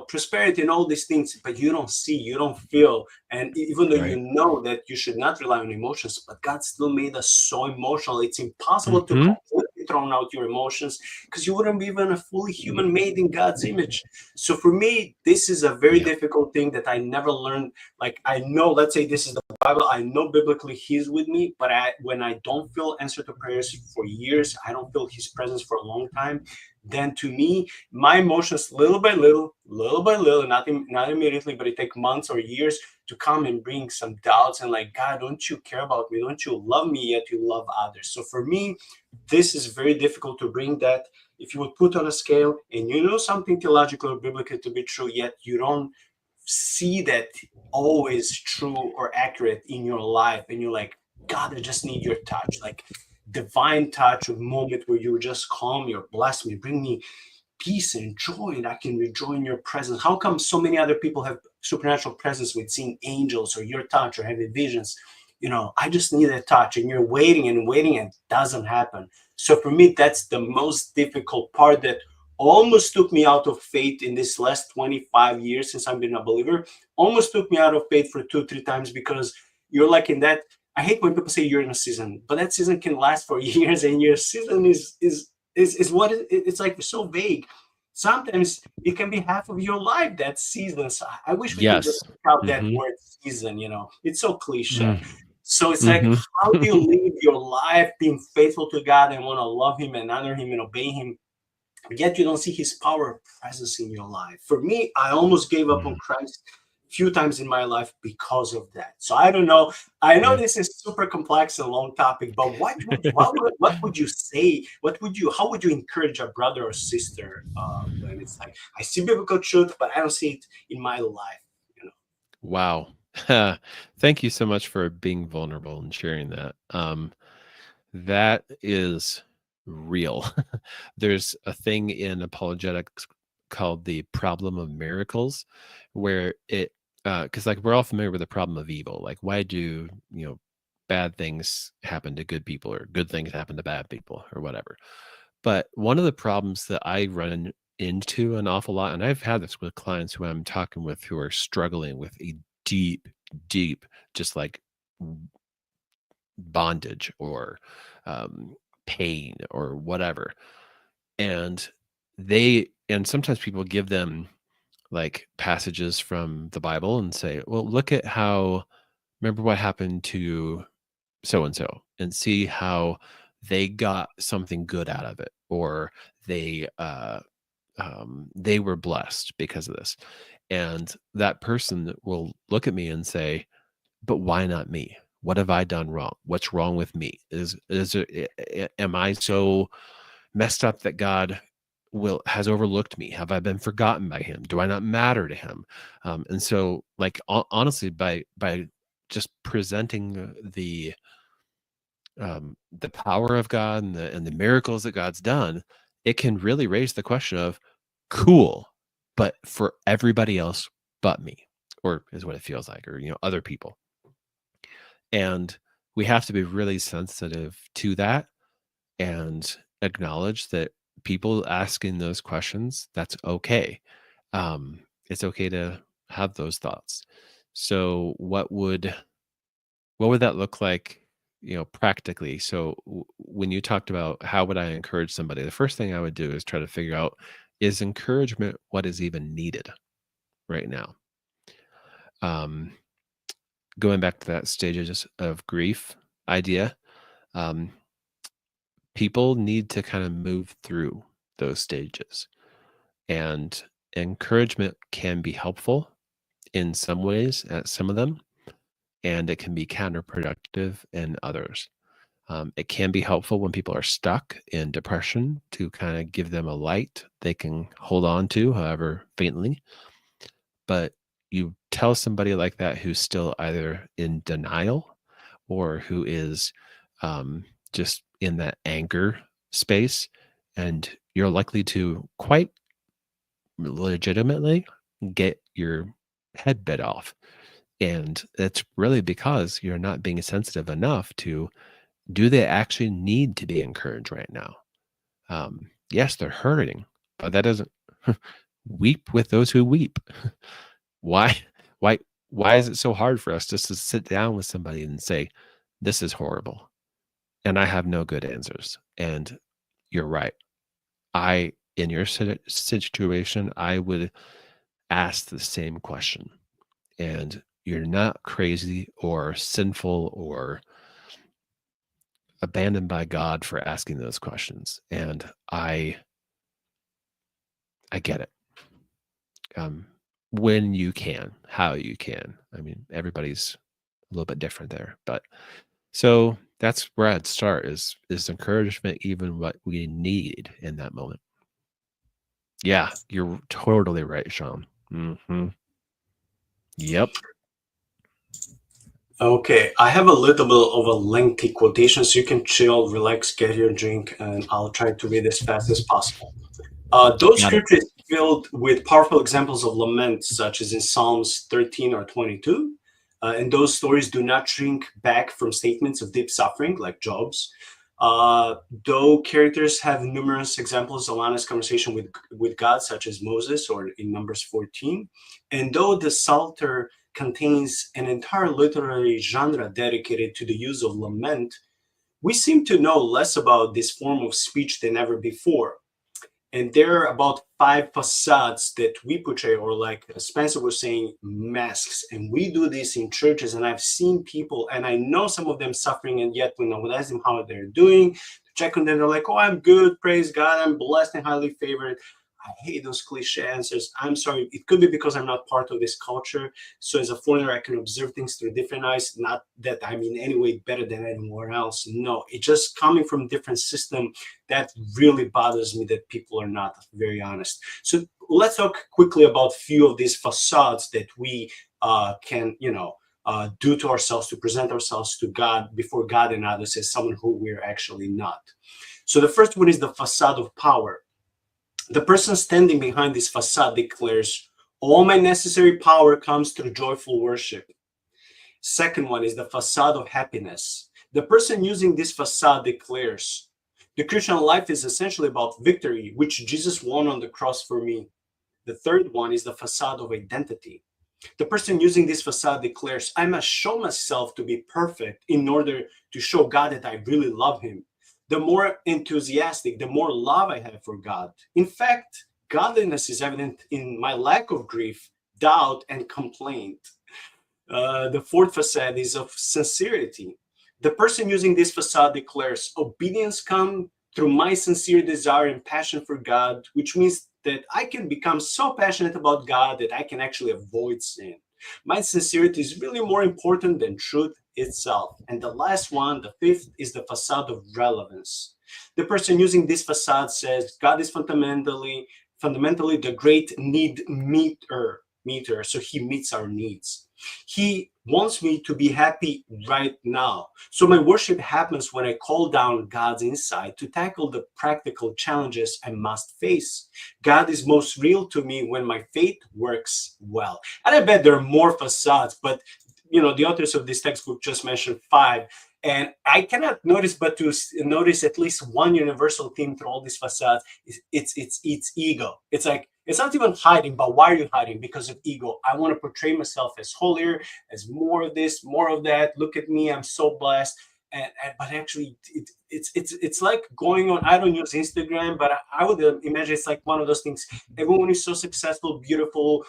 C: prosperity and all these things, but you don't see, you don't feel. And even though you
D: Right.
C: know that you should not rely on emotions, but God still made us so emotional. It's impossible to
D: Hmm.
C: completely throw out your emotions, because you wouldn't be even a fully human made in God's image. So for me, this is a very
D: Yeah.
C: difficult thing that I never learned. Like I know, let's say this is the Bible, I know biblically he's with me, but when I don't feel answer to prayers for years, I don't feel his presence for a long time, then to me, my emotions little by little, not immediately, but it takes months or years to come and bring some doubts and like, God, don't you care about me? Don't you love me yet you love others? So for me, this is very difficult to bring that. If you would put on a scale and you know something theological or biblical to be true, yet you don't see that always true or accurate in your life, and you're like, God, I just need your touch, like divine touch, a moment where you just calm me or bless me, bring me peace and joy, and I can rejoin your presence. How come so many other people have supernatural presence with seeing angels or your touch or having visions? I just need a touch, and you're waiting and waiting, and it doesn't happen. So for me, that's the most difficult part that almost took me out of faith in this last 25 years since I've been a believer. Almost took me out of faith for 2 3 times, because you're like in that. I hate when people say you're in a season, but that season can last for years, and your season is what it's like, so vague. Sometimes it can be half of your life, that season. So I wish we could just
D: Yes.
C: take out that
D: Hmm.
C: word season. It's so cliche.
D: Mm-hmm.
C: So it's like, how do you live your life being faithful to God and want to love him and honor him and obey him, yet you don't see his power of presence in your life? For me, I almost gave up on Christ a few times in my life because of that. So I don't know. I know
D: Yeah.
C: this is super complex and long topic, but what would you say? How would you encourage a brother or sister when it's like, I see biblical truth, but I don't see it in my life? You know.
D: Wow. Thank you so much for being vulnerable and sharing that. That is real. There's a thing in apologetics called the problem of miracles, where because like we're all familiar with the problem of evil. Like, why do, bad things happen to good people, or good things happen to bad people, or whatever? But one of the problems that I run into an awful lot, and I've had this with clients who I'm talking with who are struggling with a deep, deep, just like bondage or um, pain or whatever. And sometimes people give them like passages from the Bible and say, well, look at how, remember what happened to so and so, and see how they got something good out of it, or they they were blessed because of this. And that person will look at me and say, but why not me? What have I done wrong? What's wrong with me? Am I so messed up that God has overlooked me? Have I been forgotten by him? Do I not matter to him? And so, like, honestly, by just presenting the power of God and the miracles that God's done, it can really raise the question of, cool, but for everybody else but me, or is what it feels like, or other people. And we have to be really sensitive to that and acknowledge that people asking those questions, that's okay. It's okay to have those thoughts. So what would that look like, practically? So when you talked about how would I encourage somebody, the first thing I would do is try to figure out, is encouragement what is even needed right now? Going back to that stages of grief idea, um, people need to kind of move through those stages, and encouragement can be helpful in some ways at some of them, and it can be counterproductive in others. It can be helpful when people are stuck in depression to kind of give them a light they can hold on to, however faintly. But you tell somebody like that who's still either in denial or who is just in that anger space, and you're likely to quite legitimately get your head bit off. And it's really because you're not being sensitive enough to, do they actually need to be encouraged right now? Yes, they're hurting, but that doesn't weep with those who weep. Why, why, why is it so hard for us just to sit down with somebody and say, this is horrible and I have no good answers? And you're right. In your situation, I would ask the same question. And you're not crazy or sinful or abandoned by God for asking those questions. And I get it. When you can, how you can. I mean, everybody's a little bit different there, but so that's where I'd start is encouragement even what we need in that moment. Yeah, you're totally right, Sean. Yep.
C: Okay, I have a little bit of a lengthy quotation, so you can chill, relax, get your drink, and I'll try to read as fast as possible. Those scriptures filled with powerful examples of lament, such as in Psalms 13 or 22. And those stories do not shrink back from statements of deep suffering like Job's. Though characters have numerous examples of honest conversation with God, such as Moses or in Numbers 14. And though the Psalter contains an entire literary genre dedicated to the use of lament, we seem to know less about this form of speech than ever before. And there are about 5 facades that we portray, or like Spencer was saying, masks. And we do this in churches, and I've seen people, and I know some of them suffering, and yet when I would ask them how they're doing, to check on them, they're like, oh, I'm good, praise God, I'm blessed and highly favored. I hate those cliche answers. I'm sorry. It could be because I'm not part of this culture. So as a foreigner, I can observe things through different eyes. Not that I'm in any way better than anyone else. No, it's just coming from a different system that really bothers me, that people are not very honest. So let's talk quickly about a few of these facades that we can, do to ourselves to present ourselves to God, before God and others, as someone who we're actually not. So the first one is the facade of power. The person standing behind this facade declares, all my necessary power comes through joyful worship. Second one is the facade of happiness. The person using this facade declares, the Christian life is essentially about victory, which Jesus won on the cross for me. The third one is the facade of identity. The person using this facade declares, I must show myself to be perfect in order to show God that I really love him. The more enthusiastic, the more love I have for God. In fact, Godliness is evident in my lack of grief, doubt, and complaint. The fourth facade is of sincerity. The person using this facade declares obedience comes through my sincere desire and passion for God, which means that I can become so passionate about God that I can actually avoid sin. My sincerity is really more important than truth itself. And the last one, the fifth, is the facade of relevance. The person using this facade says God is fundamentally the great need meter, so he meets our needs. He wants me to be happy right now. So my worship happens when I call down God's insight to tackle the practical challenges I must face. God is most real to me when my faith works well. And I bet there are more facades, but the authors of this textbook just mentioned five. And I cannot notice but to notice at least one universal theme through all these facades. It's ego. It's like, it's not even hiding, but why are you hiding? Because of ego. I want to portray myself as holier, as more of this, more of that. Look at me, I'm so blessed. But actually, it's like going on. I don't use Instagram, but I would imagine it's like one of those things. Everyone is so successful, beautiful,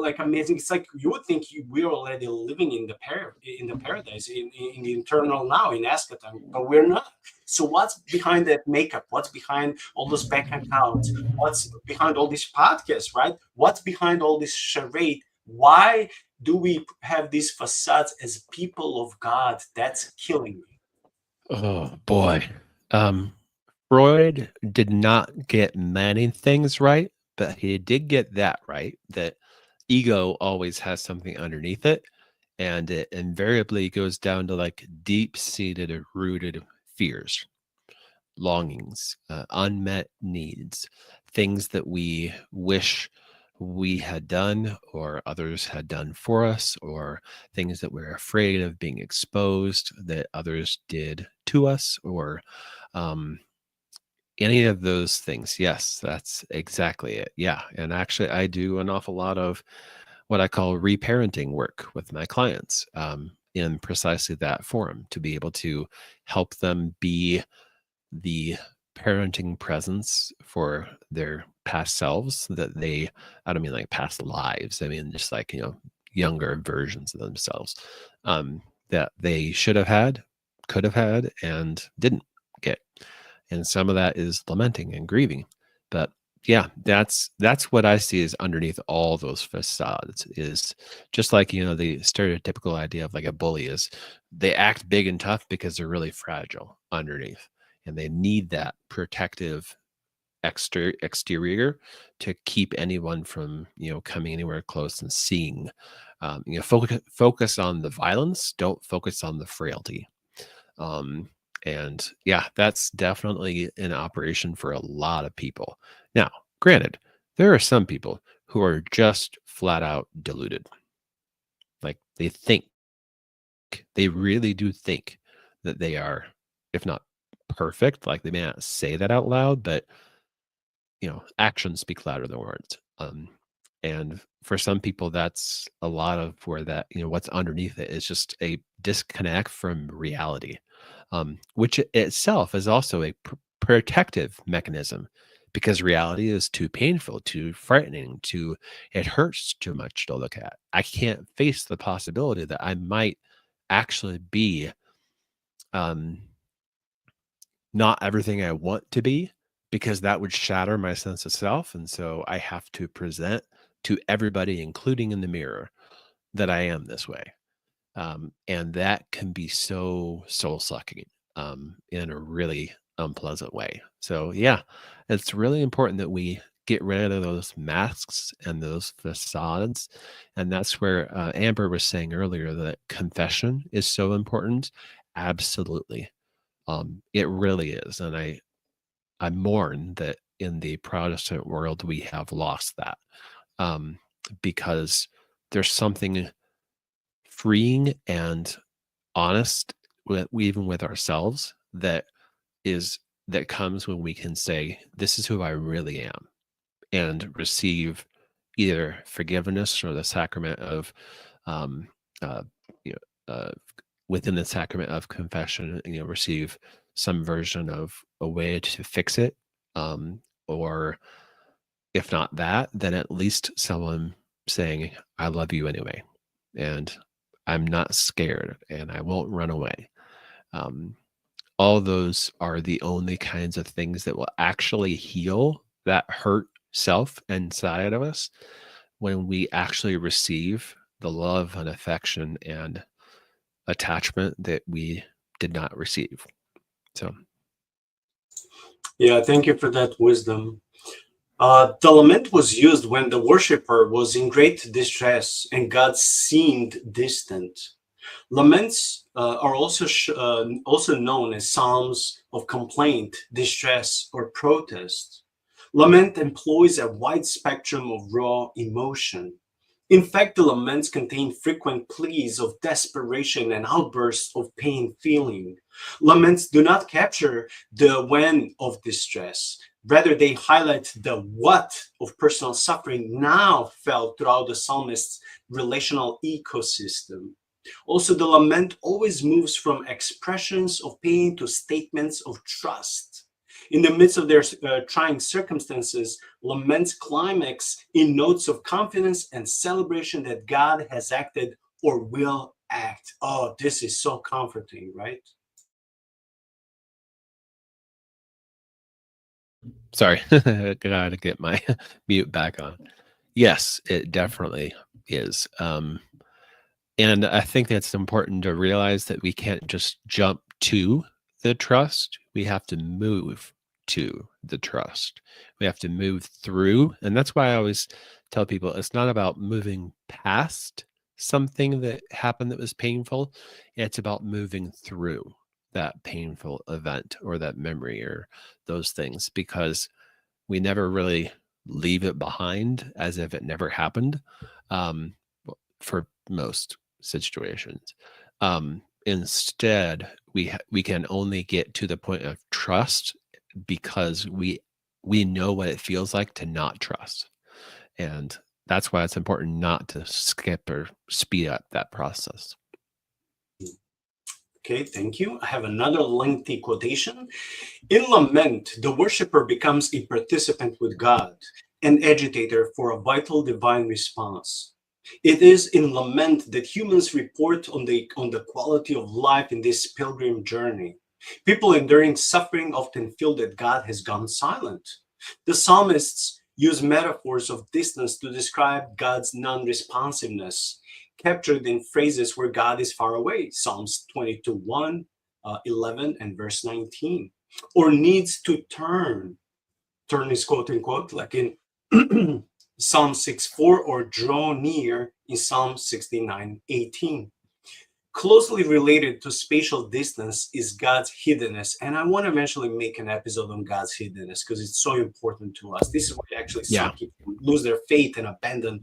C: like amazing. It's like you would think we're already living in the paradise, in the eternal now, in eschaton, but we're not. So what's behind that makeup? What's behind all those bank accounts? What's behind all these podcasts, right? What's behind all this charade? Why do we have these facades as people of God? That's killing me.
D: Oh boy. Freud did not get many things right, but he did get that right, that ego always has something underneath it, and it invariably goes down to like deep-seated, rooted fears, longings, unmet needs, things that we wish we had done or others had done for us, or things that we're afraid of being exposed that others did to us, or um, any of those things. Yes, that's exactly it. Yeah. And actually, I do an awful lot of what I call reparenting work with my clients, in precisely that form, to be able to help them be the parenting presence for their past selves that they, I don't mean like past lives, I mean just like, younger versions of themselves, that they should have had, could have had, and didn't get. And some of that is lamenting and grieving. But yeah, that's what I see is underneath all those facades, is just like, the stereotypical idea of like a bully is they act big and tough because they're really fragile underneath, and they need that protective exterior to keep anyone from, coming anywhere close and seeing. Focus on the violence, don't focus on the frailty. And yeah, that's definitely an operation for a lot of people. Now, granted, there are some people who are just flat out deluded. Like they really do think that they are, if not perfect, like they may not say that out loud, but actions speak louder than words. And for some people, that's a lot of where that, what's underneath it is just a disconnect from reality, which itself is also a protective mechanism, because reality is too painful, too frightening, it hurts too much to look at. I can't face the possibility that I might actually be um, not everything I want to be, because that would shatter my sense of self. And so I have to present to everybody, including in the mirror, that I am this way. And that can be so soul sucking, in a really unpleasant way. So, yeah, it's really important that we get rid of those masks and those facades. And that's where Amber was saying earlier that confession is so important. Absolutely. It really is. And I mourn that in the Protestant world we have lost that, um, because there's something freeing and honest even with ourselves that comes when we can say, "This is who I really am," and receive either forgiveness or the sacrament of, um, uh, you know, within the sacrament of confession, receive some version of a way to fix it, or if not that, then at least someone saying, I love you anyway, and I'm not scared, and I won't run away. All those are the only kinds of things that will actually heal that hurt self inside of us when we actually receive the love and affection and attachment that we did not receive. So,
C: Yeah, thank you for that wisdom. The lament was used when the worshiper was in great distress and God seemed distant. Laments are also known as psalms of complaint, distress, or protest. Lament employs a wide spectrum of raw emotion. In fact, the laments contain frequent pleas of desperation and outbursts of pain feeling. Laments do not capture the when of distress. Rather, they highlight the what of personal suffering now felt throughout the psalmist's relational ecosystem. Also, the lament always moves from expressions of pain to statements of trust. In the midst of their trying circumstances, laments climax in notes of confidence and celebration that God has acted or will act. Oh, this is so comforting, right?
D: sorry, I gotta get my mute back on. Yes, it definitely is. And I think that's important to realize that we can't just jump to the trust. We have to move to the trust. We have to move through. And that's why I always tell people it's not about moving past something that happened that was painful. It's about moving through that painful event or that memory or those things, because we never really leave it behind as if it never happened, for most situations. Instead, we can only get to the point of trust because we know what it feels like to not trust, and that's why it's important not to skip or speed up that process.
C: Okay, thank you. I have another lengthy quotation. In lament, the worshiper becomes a participant with God, an agitator for a vital divine response. It is in lament that humans report on the quality of life in this pilgrim journey. People enduring suffering often feel that God has gone silent. The psalmists use metaphors of distance to describe God's non-responsiveness, captured in phrases where God is far away, Psalms 22:1, 11, and verse 19, or needs to turn. Turn is quote unquote, like in Psalm 6:4, or draw near in Psalm 69:18. Closely related to spatial distance is God's hiddenness. And I want to eventually make an episode on God's hiddenness because it's so important to us. This is why actually some people lose their faith and abandon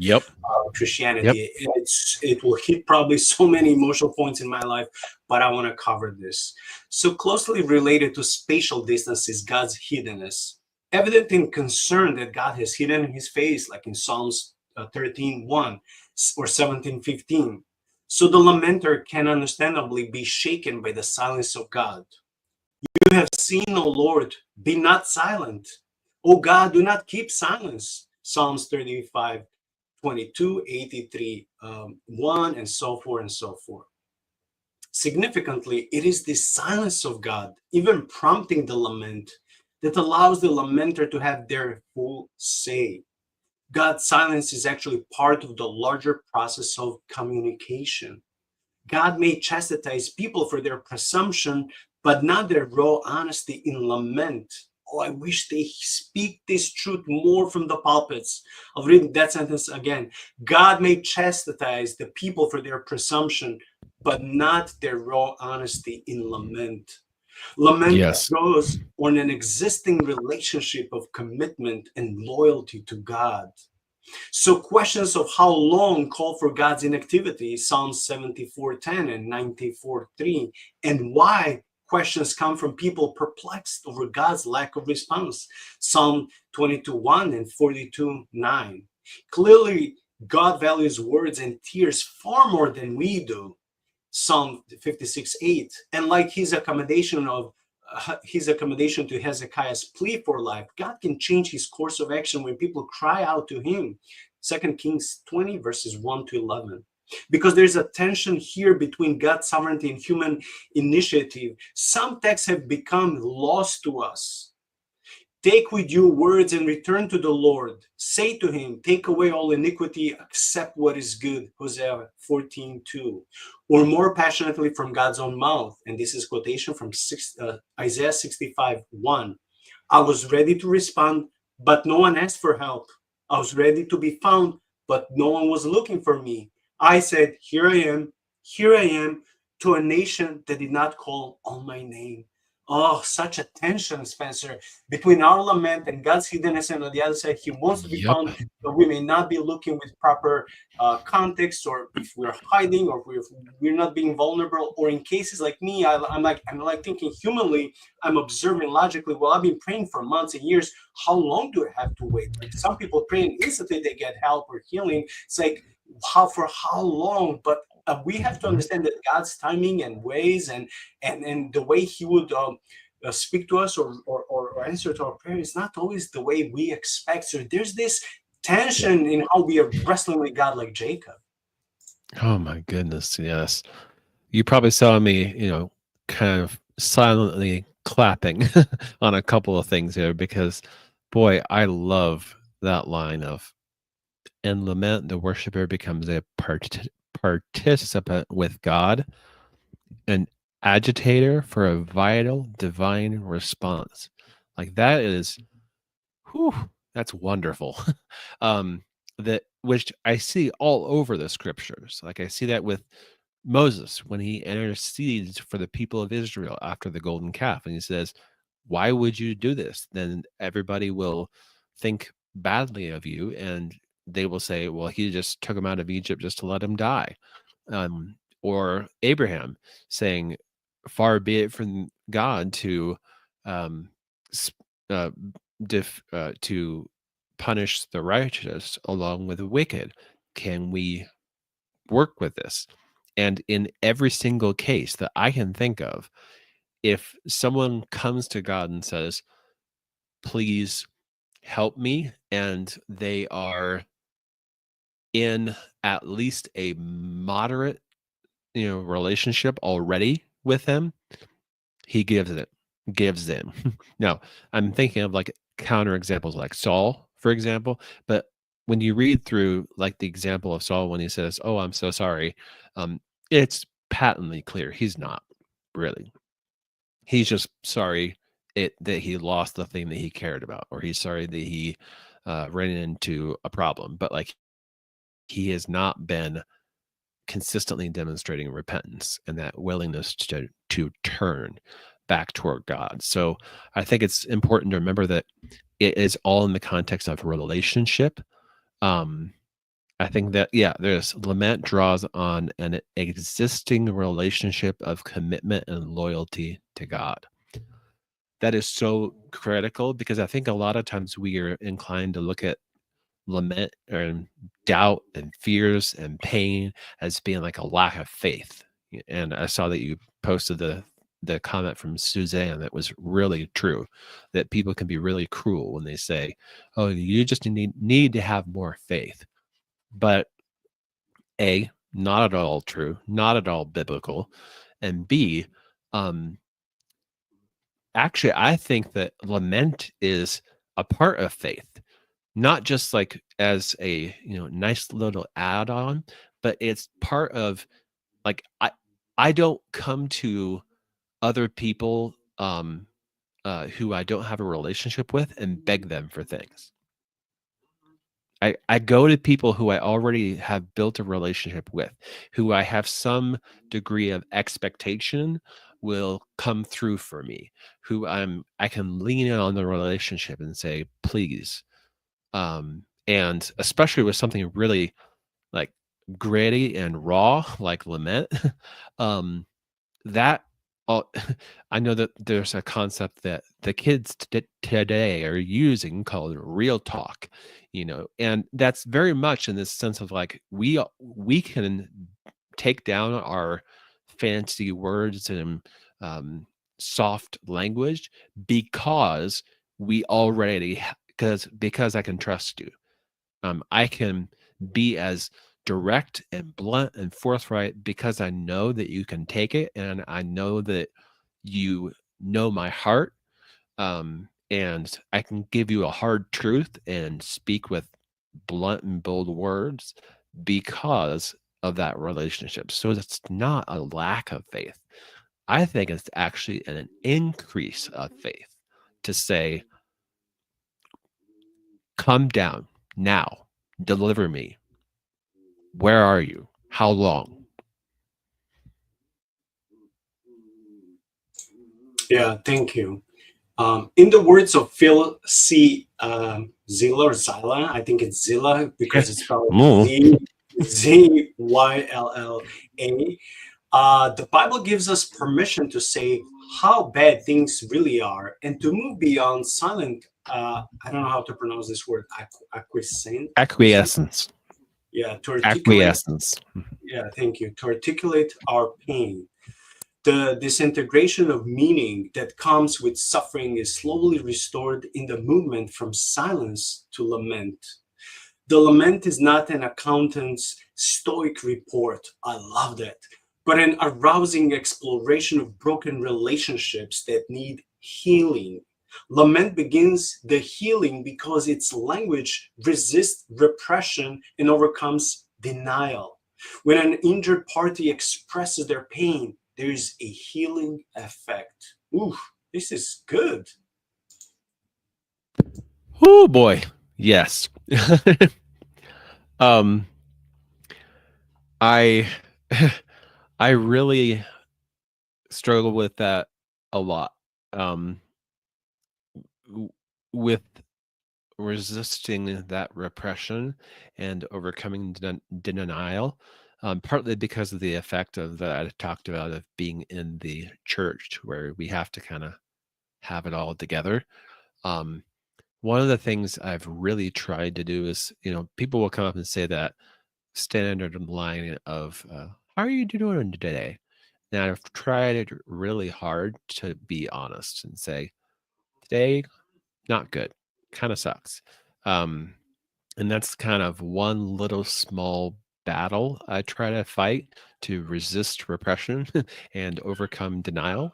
C: Christianity. And it will hit probably so many emotional points in my life, but I want to cover this. So closely related to spatial distance is God's hiddenness. Evident in concern that God has hidden his face, like in Psalms 13:1 or 17:15. So the lamenter can understandably be shaken by the silence of God. You have seen, O Lord, be not silent. O God, do not keep silence. Psalms 35:22, 83:1, and so forth and so forth. Significantly, it is the silence of God, even prompting the lament, that allows the lamenter to have their full say. God's silence is actually part of the larger process of communication. God may chastise people for their presumption, but not their raw honesty in lament. Oh, I wish they speak this truth more from the pulpits. I'll read that sentence again. God may chastise the people for their presumption, but not their raw honesty in lament. Lament grows on an existing relationship of commitment and loyalty to God. So questions of how long call for God's inactivity, Psalms 74:10 and 94:3, and why questions come from people perplexed over God's lack of response, Psalm 22:1 and 42:9. Clearly, God values words and tears far more than we do, Psalm 56:8, and like his accommodation of his accommodation to Hezekiah's plea for life, God can change his course of action when people cry out to him. 2 Kings 20, verses 1 to 11. Because there's a tension here between God's sovereignty and human initiative. Some texts have become lost to us. Take with you words and return to the Lord. Say to him, take away all iniquity, accept what is good. Hosea 14:2. Or more passionately from God's own mouth. And this is quotation from Isaiah 65:1. I was ready to respond, but no one asked for help. I was ready to be found, but no one was looking for me. I said, here I am, to a nation that did not call on my name. Oh, such a tension, Spencer, between our lament and God's hiddenness, and on the other side, he wants to be found, but we may not be looking with proper context, or if we're hiding, or if we're not being vulnerable, or in cases like me, I'm like thinking humanly, I'm observing logically, well, I've been praying for months and years. How long do I have to wait? Like some people praying instantly they get help or healing. It's like, for how long? But we have to understand that God's timing and ways and the way he would speak to us or answer to our prayer is not always the way we expect. So there's this tension in how we are wrestling with God, like Jacob.
D: Oh my goodness, yes. You probably saw me, kind of silently clapping on a couple of things here because, boy, I love that line of, "In lament, the worshiper becomes a participant with God, an agitator for a vital divine response." Like that is, whew, that's wonderful. That which I see all over the scriptures. Like I see that with Moses when he intercedes for the people of Israel after the golden calf, and he says, "Why would you do this? Then everybody will think badly of you, and they will say, well, he just took him out of Egypt just to let him die." Or Abraham saying, "Far be it from God to um, to punish the righteous along with the wicked. Can we work with this?" And in every single case that I can think of, if someone comes to God and says, "Please help me," and they are in at least a moderate, relationship already with him, he gives them. Now, I'm thinking of like counter examples like Saul, for example, but when you read through like the example of Saul when he says, "Oh, I'm so sorry," it's patently clear he's not really. He's just sorry that he lost the thing that he cared about, or he's sorry that he ran into a problem. But like he has not been consistently demonstrating repentance and that willingness to turn back toward God. So I think it's important to remember that it is all in the context of relationship. I think that, yeah, there's lament draws on an existing relationship of commitment and loyalty to God. That is so critical because I think a lot of times we are inclined to look at lament and doubt and fears and pain as being like a lack of faith. And I saw that you posted the comment from Suzanne that was really true, that people can be really cruel when they say, "Oh, you just need to have more faith." But A, not at all true, not at all biblical. And B, actually, I think that lament is a part of faith, not just like as a nice little add-on, but it's part of like I don't come to other people who I don't have a relationship with and beg them for things. I go to people who I already have built a relationship with, who I have some degree of expectation will come through for me, who I can lean in on the relationship and say, "Please." And especially with something really like gritty and raw, like lament, that I know that there's a concept that the kids today are using called real talk, and that's very much in this sense of like we can take down our fancy words and soft language because we already because I can trust you. I can be as direct and blunt and forthright because I know that you can take it, and I know that you know my heart. And I can give you a hard truth and speak with blunt and bold words because of that relationship. So it's not a lack of faith. I think it's actually an increase of faith to say, come down now, deliver me. Where are you? How long?
C: Yeah, thank you. In the words of Phil C. Zilla or Zilla, I think it's Zilla because it's spelled Zylla. The Bible gives us permission to say how bad things really are and to move beyond silent. I don't know how to pronounce this word.
D: Acquiescence.
C: Yeah, to articulate.
D: Acquiescence.
C: Yeah, thank you. To articulate our pain. The disintegration of meaning that comes with suffering is slowly restored in the movement from silence to lament. The lament is not an accountant's stoic report. I love that. But an arousing exploration of broken relationships that need healing. Lament begins the healing because its language resists repression and overcomes denial. When an injured party expresses their pain, there is a healing effect. Ooh, this is good.
D: Oh boy. Yes. um I I really struggle with that a lot. With resisting that repression and overcoming denial, partly because of the effect of that I talked about of being in the church where we have to kind of have it all together. Um, One of the things I've really tried to do is, people will come up and say that standard line of, how are you doing today? And I've tried it really hard to be honest and say, today, not good, kind of sucks. And that's kind of one little small battle I try to fight to resist repression and overcome denial.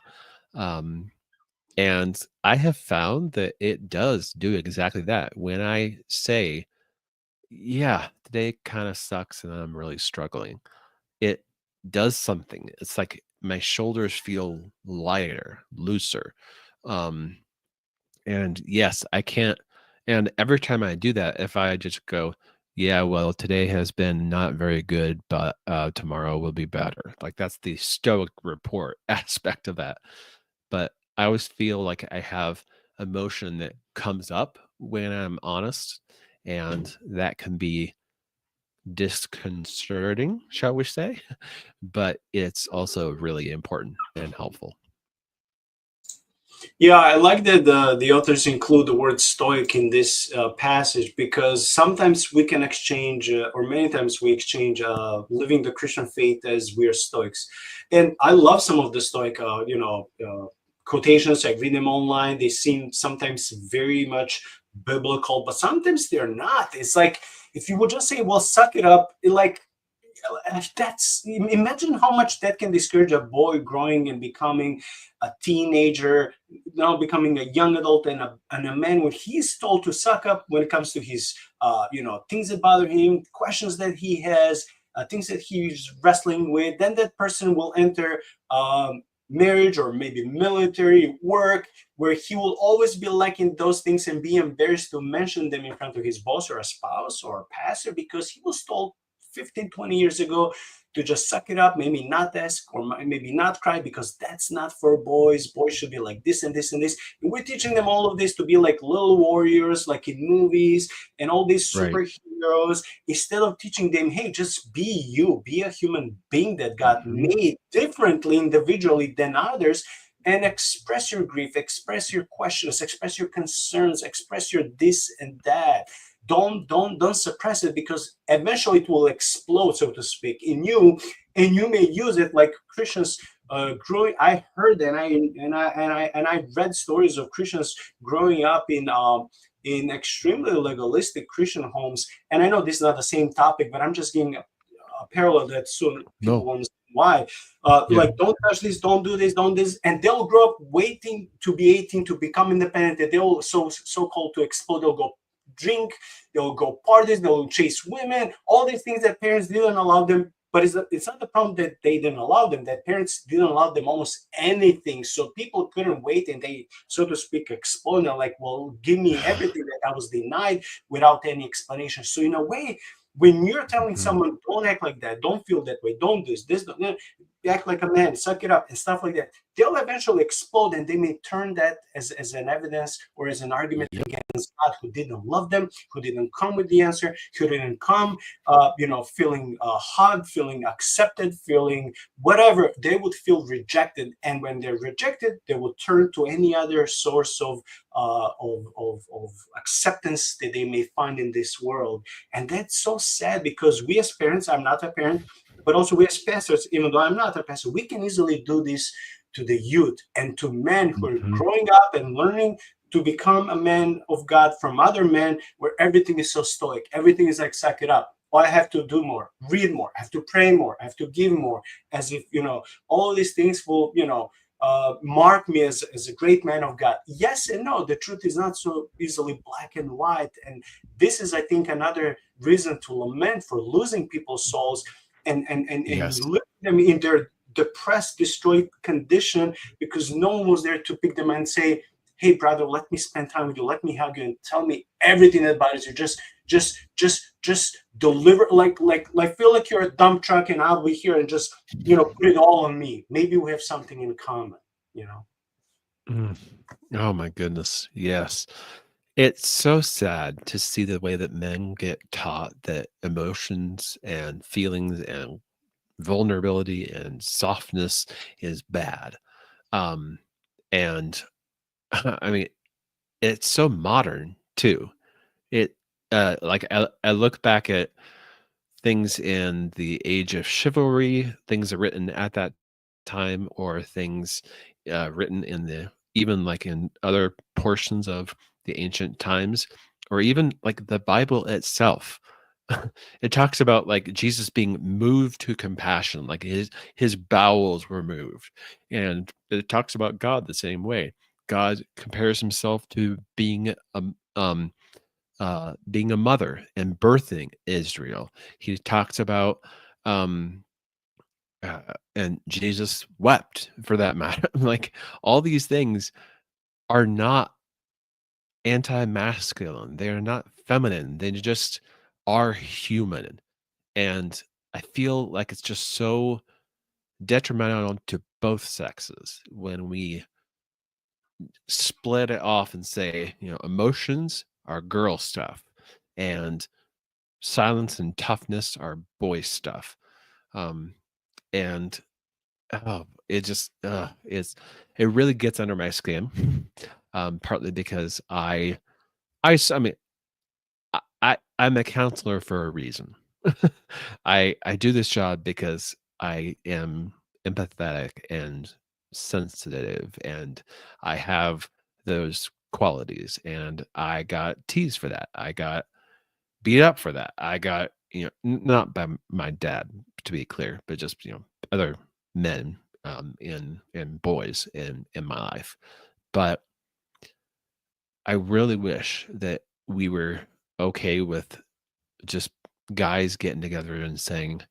D: Um, and I have found that it does do exactly that. When I say, yeah, today kind of sucks and I'm really struggling, it does something. It's like my shoulders feel lighter, looser. Um, and yes, I can't. And every time I do that, if I just go, yeah, well, today has been not very good, but tomorrow will be better. Like that's the stoic report aspect of that. But I always feel like I have emotion that comes up when I'm honest, and that can be disconcerting, shall we say? But it's also really important and helpful.
C: Yeah, I like that the authors include the word stoic in this passage because sometimes we can exchange, or many times we exchange living the Christian faith as we are stoics. And I love some of the stoic, quotations. I read them online. They seem sometimes very much biblical, but sometimes they're not. It's like if you would just say, well, suck it up, that's imagine how much that can discourage a boy growing and becoming a teenager, now becoming a young adult and a man when he's told to suck up when it comes to his things that bother him, questions that he has, things that he's wrestling with. Then that person will enter marriage or maybe military work where he will always be lacking those things and be embarrassed to mention them in front of his boss or a spouse or a pastor because he was told 15, 20 years ago to just suck it up, maybe not ask or maybe not cry because that's not for boys. Boys should be like this and this and this. And we're teaching them all of this to be like little warriors, like in movies and all these superheroes, instead of teaching them, hey, just be you, be a human being that God made differently individually than others. And express your grief, express your questions, express your concerns, express your this and that. Don't suppress it because eventually it will explode, so to speak, in you, and you may use it like Christians growing, I heard and I read stories of Christians growing up in extremely legalistic Christian homes. And I know this is not the same topic, but I'm just giving a parallel that soon people
D: No.
C: will understand why.
D: Yeah.
C: Like, don't touch this, don't do this, don't this, and they'll grow up waiting to be 18 to become independent. That they'll so called to explode. They'll go drink, they'll go parties, they'll chase women, all these things that parents didn't allow them. But it's not the problem that they didn't allow them, that parents didn't allow them almost anything. So people couldn't wait, and they, so to speak, explode. They're like, well, give me everything that I was denied without any explanation. So in a way, when you're telling
D: Mhm.
C: someone, don't act like that, don't feel that way, don't do this, don't, act like a man, suck it up, and stuff like that, they'll eventually explode, and they may turn that as an evidence or as an argument
D: Yep.
C: against God, who didn't love them, who didn't come with the answer, who didn't come, feeling hugged, feeling accepted, feeling whatever. They would feel rejected, and when they're rejected, they would turn to any other source of acceptance that they may find in this world. And that's so sad, because we as parents, I'm not a parent, but also we as pastors, even though I'm not a pastor, we can easily do this to the youth and to men who are
D: Mhm.
C: growing up and learning to become a man of God from other men, where everything is so stoic, everything is like, suck it up. Oh, I have to do more, read more, I have to pray more, I have to give more, as if, all these things will, mark me as a great man of God. Yes and no. The truth is not so easily black and white. And this is, I think, another reason to lament for losing people's souls, and
D: Yes.
C: leaving them in their depressed, destroyed condition, because no one was there to pick them and say, hey brother, let me spend time with you, let me hug you, and tell me everything that bothers you. Just deliver, like feel like you're a dump truck, and I'll be here, and just put it all on me. Maybe we have something in common.
D: Mm. Oh my goodness. Yes. It's so sad to see the way that men get taught that emotions and feelings and vulnerability and softness is bad. Um, and I mean, it's so modern too. It like I look back at things in the age of chivalry, things are written at that time, or things written in the, even like in other portions of the ancient times, or even like the Bible itself. It talks about like Jesus being moved to compassion, like his bowels were moved, and it talks about God the same way. God compares himself to being a mother and birthing Israel. He talks about, um, and Jesus wept for that matter. Like all these things are not anti-masculine. They are not feminine. They just are human. And I feel like it's just so detrimental to both sexes when we split it off and say, emotions are girl stuff and silence and toughness are boy stuff. Um, and it really gets under my skin. Partly because I mean, I'm a counselor for a reason. I do this job because I am empathetic and sensitive, and I have those qualities, and I got teased for that. I got beat up for that. I got, not by my dad, to be clear, but just, other men, and boys in my life. But I really wish that we were okay with just guys getting together and saying,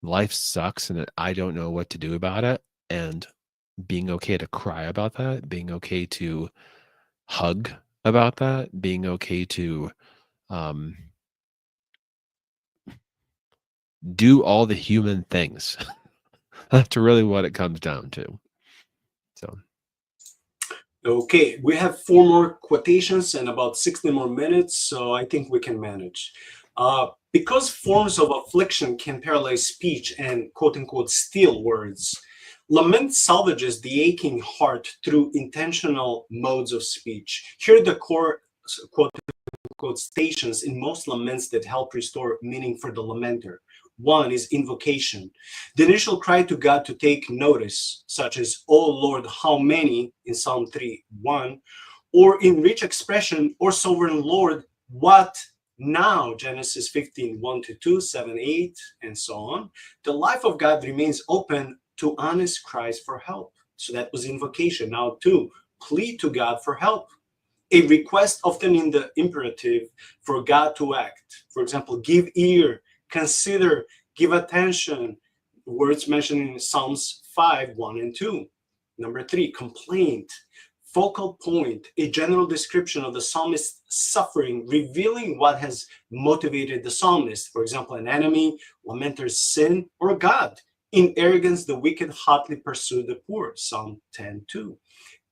D: life sucks and that I don't know what to do about it. And being okay to cry about that, being okay to hug about that, being okay to um, do all the human things. That's really what it comes down to. So,
C: Okay, we have 4 more quotations and about 60 more minutes, so I think we can manage. Because forms of affliction can paralyze speech and quote unquote steal words, lament salvages the aching heart through intentional modes of speech. Here are the core quote unquote stations in most laments that help restore meaning for the lamenter. 1 is invocation. The initial cry to God to take notice, such as, "Oh Lord, how many," in Psalm 3:1, or in rich expression, "Or sovereign Lord, what now?" Genesis 15:1-2, 7:8, and so on. The life of God remains open to honest cries for help. So that was invocation. Now, 2, plead to God for help. A request often in the imperative for God to act. For example, give ear, consider, give attention. Words mentioned in Psalms 5:1-2. Number 3, complaint. Focal point, a general description of the psalmist's suffering, revealing what has motivated the psalmist. For example, an enemy, lamenter's sin, or God. In arrogance, the wicked hotly pursue the poor. Psalm 10:2.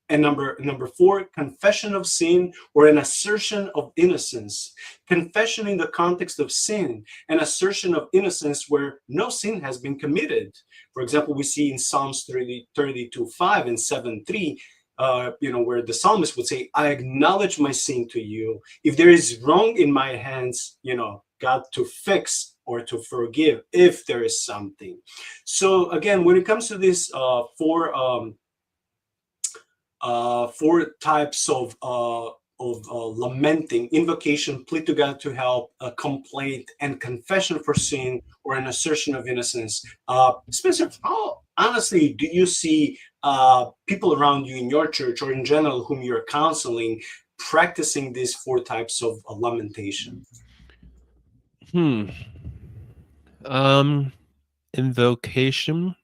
C: And number 4, confession of sin or an assertion of innocence. Confession in the context of sin, an assertion of innocence where no sin has been committed. For example, we see in Psalms 32:5 and 7:3, where the psalmist would say, "I acknowledge my sin to you. If there is wrong in my hands, God, to fix or to forgive if there is something." So again, when it comes to this four types of lamenting: invocation, plea to God to help, a complaint, and confession for sin or an assertion of innocence. Spencer, how honestly do you see people around you in your church or in general whom you're counseling practicing these 4 types of lamentation?
D: Invocation.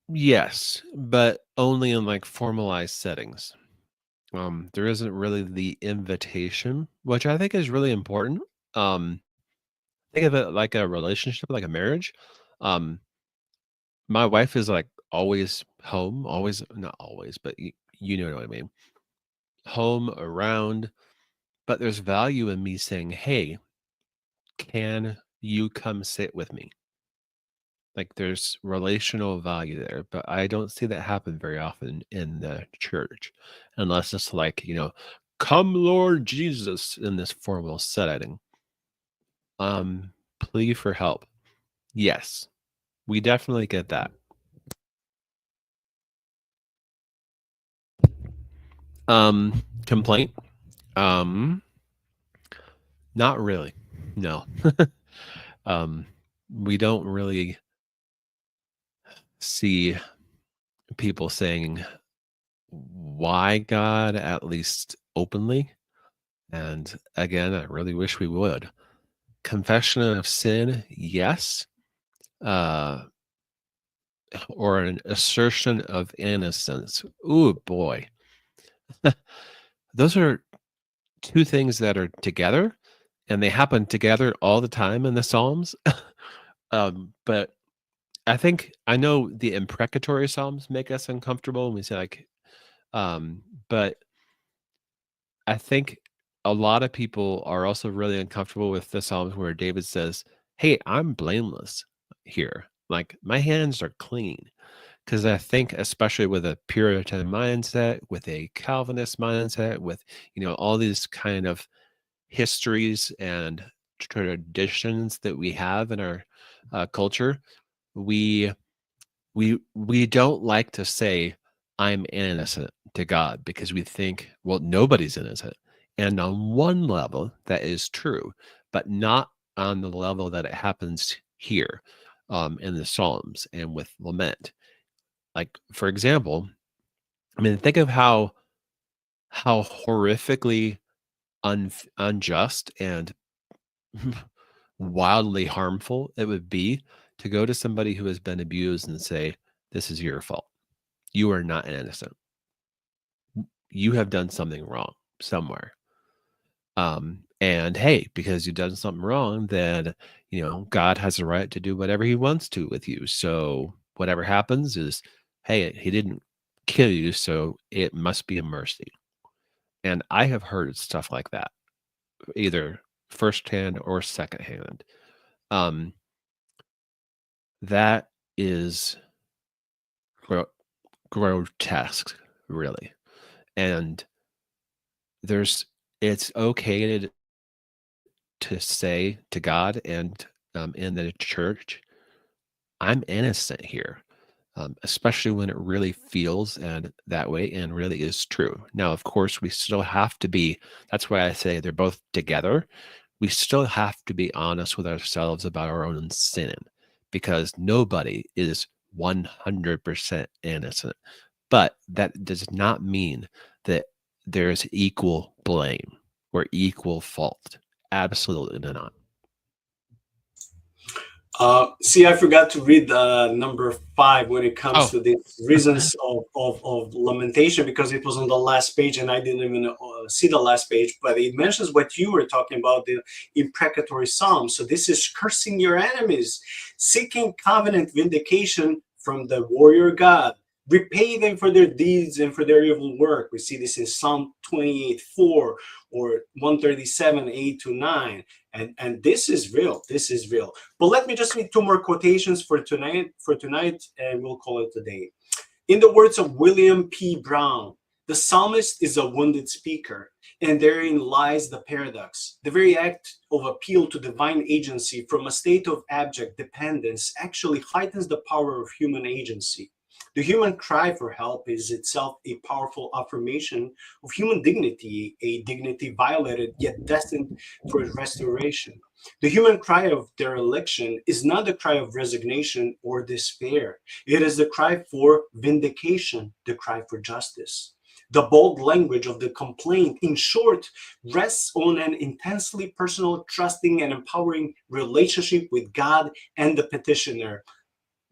D: Yes, but only in like formalized settings. There isn't really the invitation, which I think is really important. Um, think of it like a relationship, like a marriage. Um, my wife is like always home, always, not always, but you know what I mean. Home, around, but there's value in me saying, "Hey, can you come sit with me?" Like there's relational value there, but I don't see that happen very often in the church unless it's like, come Lord Jesus in this formal setting. Plea for help. Yes, we definitely get that. Complaint. Um, Not really. No. um, we don't really see people saying why God, at least openly. And again, I really wish we would. Confession of sin, yes. Uh, or an assertion of innocence. Ooh, boy. Those are 2 things that are together, and they happen together all the time in the Psalms. But I know the imprecatory Psalms make us uncomfortable, and we say, like, but I think a lot of people are also really uncomfortable with the Psalms where David says, "Hey, I'm blameless here. Like, my hands are clean." Because I think, especially with a Puritan mindset, with a Calvinist mindset, with, all these kind of histories and traditions that we have in our culture, we we don't like to say I'm innocent to God because we think, well, nobody's innocent. And on one level, that is true, but not on the level that it happens here in the Psalms and with lament. Like, for example, I mean, think of how horrifically unjust and wildly harmful it would be to go to somebody who has been abused and say, "This is your fault. You are not innocent. You have done something wrong somewhere." And hey, because you've done something wrong, then God has a right to do whatever He wants to with you. So whatever happens is, hey, He didn't kill you, so it must be a mercy. And I have heard stuff like that, either firsthand or secondhand. Um, that is gro- grotesque, really. And there's it's okay to say to God and in the church, I'm innocent here, especially when it really feels and that way and really is true. Now, of course, we still have to be, that's why I say they're both together. We still have to be honest with ourselves about our own sin because nobody is 100% innocent. But that does not mean that there's equal blame or equal fault. Absolutely not.
C: See, I forgot to read number 5 when it comes
D: Oh,
C: to the reasons of lamentation, because it was on the last page and I didn't even see the last page, but it mentions what you were talking about, the imprecatory psalm. So this is cursing your enemies, seeking covenant vindication from the warrior God. Repay them for their deeds and for their evil work. We see this in Psalm 28:4 or 137:8-9. And this is real. This is real. But let me just read 2 more quotations for tonight, and we'll call it a day. In the words of William P. Brown, the psalmist is a wounded speaker, and therein lies the paradox. The very act of appeal to divine agency from a state of abject dependence actually heightens the power of human agency. The human cry for help is itself a powerful affirmation of human dignity, a dignity violated yet destined for restoration. The human cry of dereliction is not the cry of resignation or despair. It is the cry for vindication, the cry for justice. The bold language of the complaint, in short, rests on an intensely personal, trusting, and empowering relationship with God and the petitioner.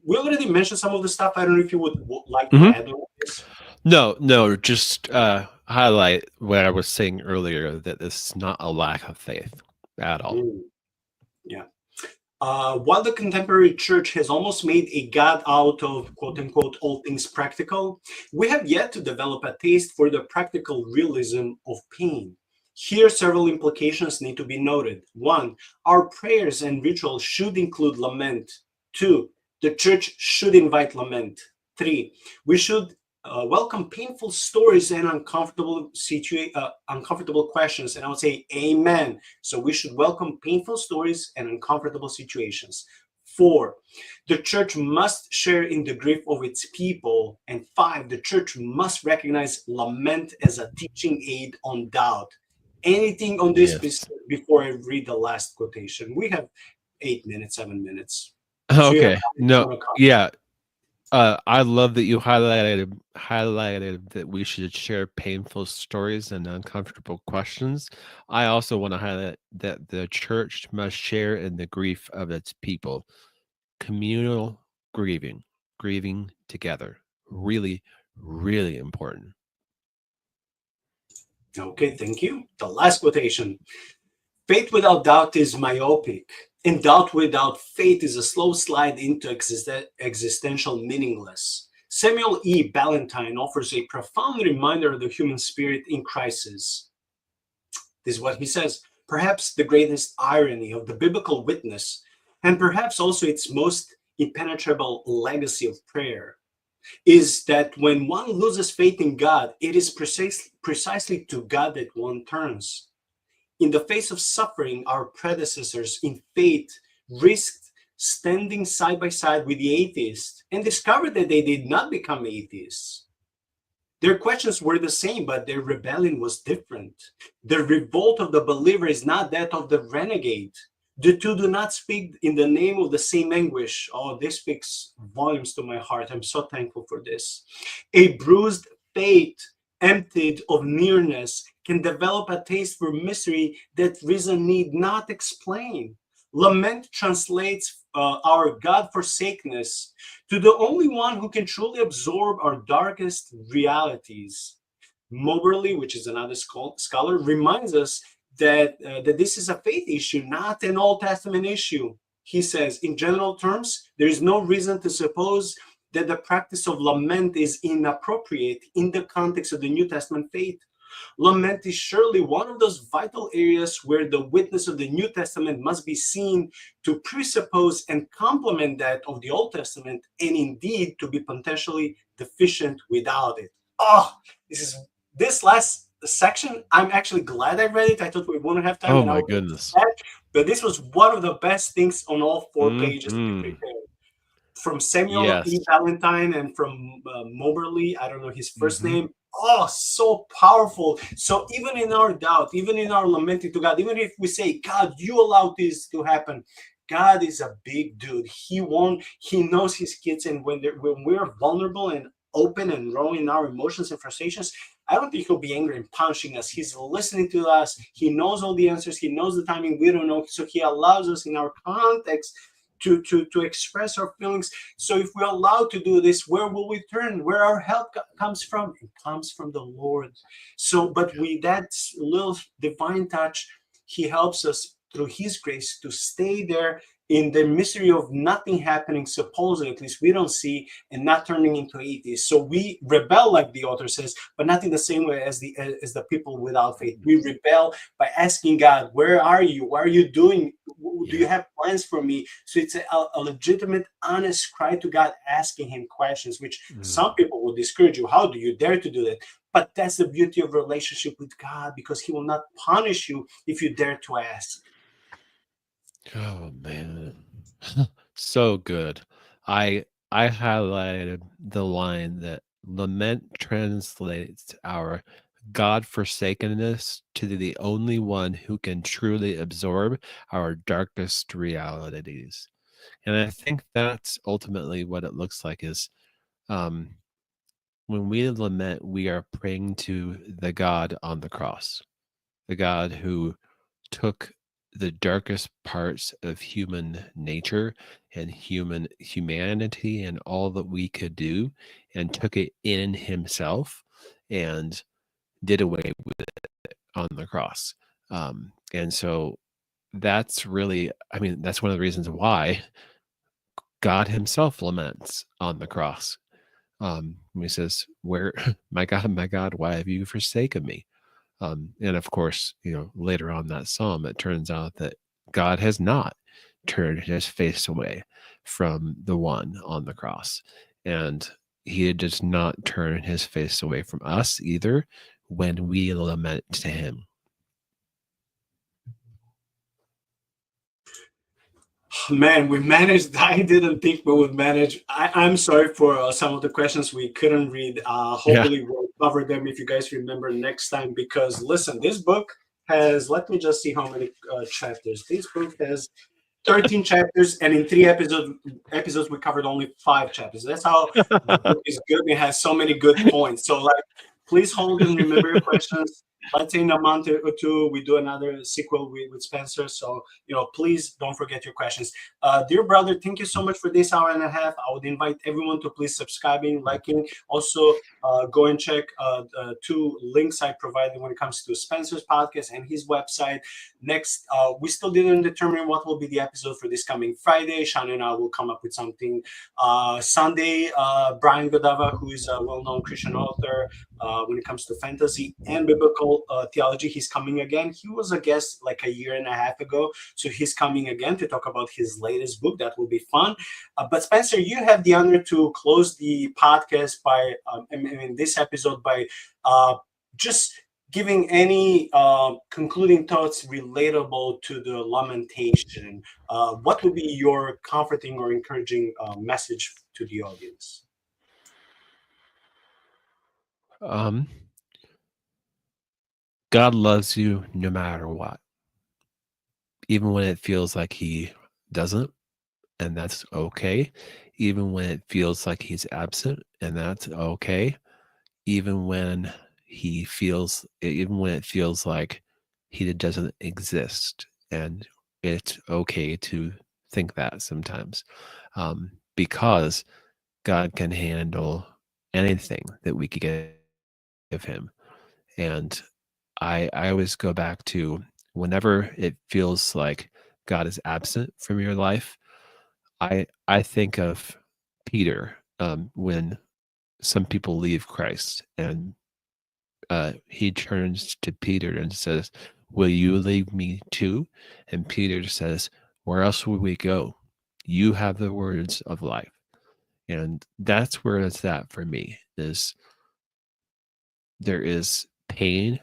C: We already mentioned some of the stuff. I don't know if you would like to add on this.
D: No, just highlight what I was saying earlier that this is not a lack of faith at all.
C: Yeah. While the contemporary church has almost made a God out of quote unquote all things practical, we have yet to develop a taste for the practical realism of pain. Here, several implications need to be noted. 1, our prayers and rituals should include lament. 2, the church should invite lament. 3, we should welcome painful stories and uncomfortable questions. And I would say amen. So we should welcome painful stories and uncomfortable situations. 4, the church must share in the grief of its people. And 5, the church must recognize lament as a teaching aid on doubt. Anything on this before I read the last quotation? We have 8 minutes, 7 minutes. So
D: Okay. No. Yeah. I love that you highlighted that we should share painful stories and uncomfortable questions. I also want to highlight that the church must share in the grief of its people. Communal grieving together. Really, really important.
C: Okay, thank you. The last quotation. Faith without doubt is myopic, and doubt without faith is a slow slide into existential meaningless. Samuel E. Ballantyne offers a profound reminder of the human spirit in crisis. This is what he says. Perhaps the greatest irony of the biblical witness, and perhaps also its most impenetrable legacy of prayer, is that when one loses faith in God, it is precisely to God that one turns. In the face of suffering, our predecessors in faith risked standing side by side with the atheists and discovered that they did not become atheists. Their questions were the same, but their rebellion was different. The revolt of the believer is not that of the renegade. The two do not speak in the name of the same anguish. Oh, this speaks volumes to my heart. I'm so thankful for this. A bruised faith, emptied of nearness, can develop a taste for mystery that reason need not explain. Lament translates our God-forsakenness to the only one who can truly absorb our darkest realities. Moberly, which is another scholar, reminds us that this is a faith issue, not an Old Testament issue. He says, in general terms, there is no reason to suppose that the practice of lament is inappropriate in the context of the New Testament faith. Lament is surely one of those vital areas where the witness of the New Testament must be seen to presuppose and complement that of the Old Testament, and indeed to be potentially deficient without it. Oh, this last section, I'm actually glad I read it. I thought we wouldn't have time,
D: Oh
C: and I
D: my
C: was
D: goodness.
C: sad, but this was one of the best things on all 4 pages we
D: Hmm.
C: prepared. From Samuel
D: Yes.
C: E. Valentine and from Moberly, I don't know his first
D: Mhm.
C: name. Oh, so powerful. So even in our doubt, even in our lamenting to God, even if we say, God, you allowed this to happen, God is a big dude. He knows his kids, and when we're vulnerable and open and raw in our emotions and frustrations, I don't think he'll be angry and punishing us. He's listening to us. He knows all the answers. He knows the timing we don't know. So he allows us in our context to express our feelings. So if we're allowed to do this, where will we turn? Where our help comes from? It comes from the Lord. So, but with that little divine touch, He helps us through His grace to stay there in the mystery of nothing happening, supposedly, at least we don't see, and not turning into atheists. So we rebel, like the author says, but not in the same way as the people without faith. We rebel by asking God, "Where are you? What are you doing? Do you
D: Yeah.
C: have plans for me?" So it's a legitimate, honest cry to God, asking Him questions, which
D: Mm.
C: some people will discourage you. How do you dare to do that? But that's the beauty of relationship with God, because He will not punish you if you dare to ask.
D: Oh man. So good. I highlighted the line that lament translates our God forsakenness to the only one who can truly absorb our darkest realities. And I think that's ultimately what it looks like is um when we lament, we are praying to the God on the cross, the God who took the darkest parts of human nature and humanity and all that we could do and took it in himself and did away with it on the cross. And so that's really, I mean, that's one of the reasons why God himself laments on the cross. He says, "Where, my God, why have you forsaken me?" And of course, later on that psalm, it turns out that God has not turned his face away from the one on the cross. And he does not turn his face away from us either when we lament to him.
C: Man, we managed. I didn't think we would manage. I'm sorry for some of the questions we couldn't read.
D: Yeah.
C: Hopefully, we'll cover them if you guys remember next time. Because listen, this book has, let me just see how many chapters. This book has 13 chapters, and in 3 episodes we covered only 5 chapters. That's how the book is good. It has so many good points. So, like, please hold and remember your questions. Let's say in a month or two we do another sequel with Spencer. So, please don't forget your questions. Dear brother, thank you so much for this hour and a half. I would invite everyone to please subscribing, liking. Also, go and check 2 links I provided when it comes to Spencer's podcast and his website. Next, we still didn't determine what will be the episode for this coming Friday. Shana and I will come up with something. Sunday, Brian Godava, who is a well-known Christian author when it comes to fantasy and biblical theology, he's coming again. He was a guest like a year and a half ago, so he's coming again to talk about his latest book. That will be fun. But Spencer, you have the honor to close the podcast by, in this episode, by just giving any concluding thoughts relatable to the lamentation. What would be your comforting or encouraging message to the audience?
D: Um, God loves you no matter what, even when it feels like he doesn't, and that's okay. Even when it feels like he's absent, and that's okay. Even when it feels like he doesn't exist, and it's okay to think that sometimes, because God can handle anything that we could give him. And I always go back to whenever it feels like God is absent from your life, I think of Peter, when some people leave Christ, and he turns to Peter and says, "Will you leave me too?" And Peter says, "Where else would we go? You have the words of life." And that's where it's at for me, is there is pain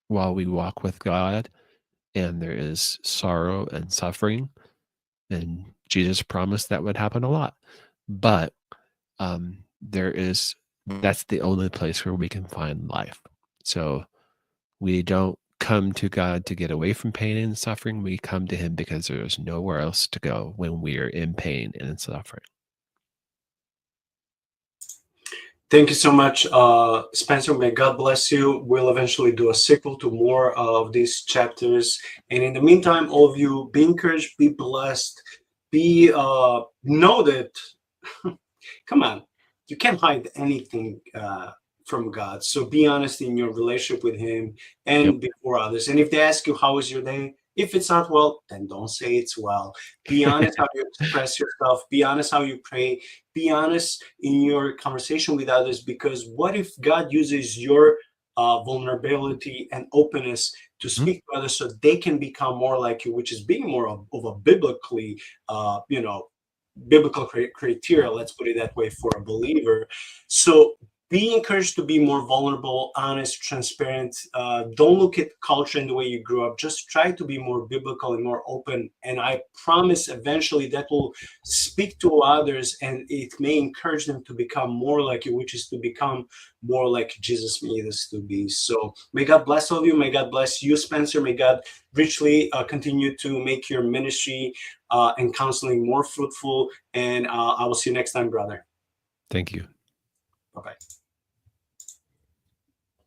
D: while we walk with God, and there is sorrow and suffering, and Jesus promised that would happen a lot. But that's the only place where we can find life. So we don't come to God to get away from pain and suffering. We come to him because there's nowhere else to go when we are in pain and in suffering.
C: Thank you so much, Spencer. May God bless you. We'll eventually do a sequel to more of these chapters. And in the meantime, all of you, be encouraged, be blessed, know that, come on, you can't hide anything from God. So be honest in your relationship with him and before others. And if they ask you, how was your day? If it's not well, then don't say it's well. Be honest how you express yourself. Be honest how you pray. Be honest in your conversation with others, because what if God uses your vulnerability and openness to speak to others so they can become more like you, which is being more of a biblically, biblical criteria, let's put it that way, for a believer. So be encouraged to be more vulnerable, honest, transparent. Don't look at culture and the way you grew up. Just try to be more biblical and more open. And I promise eventually that will speak to others, and it may encourage them to become more like you, which is to become more like Jesus made us to be. So may God bless all of you. May God bless you, Spencer. May God richly continue to make your ministry and counseling more fruitful. And I will see you next time, brother.
D: Thank you.
C: Bye-bye.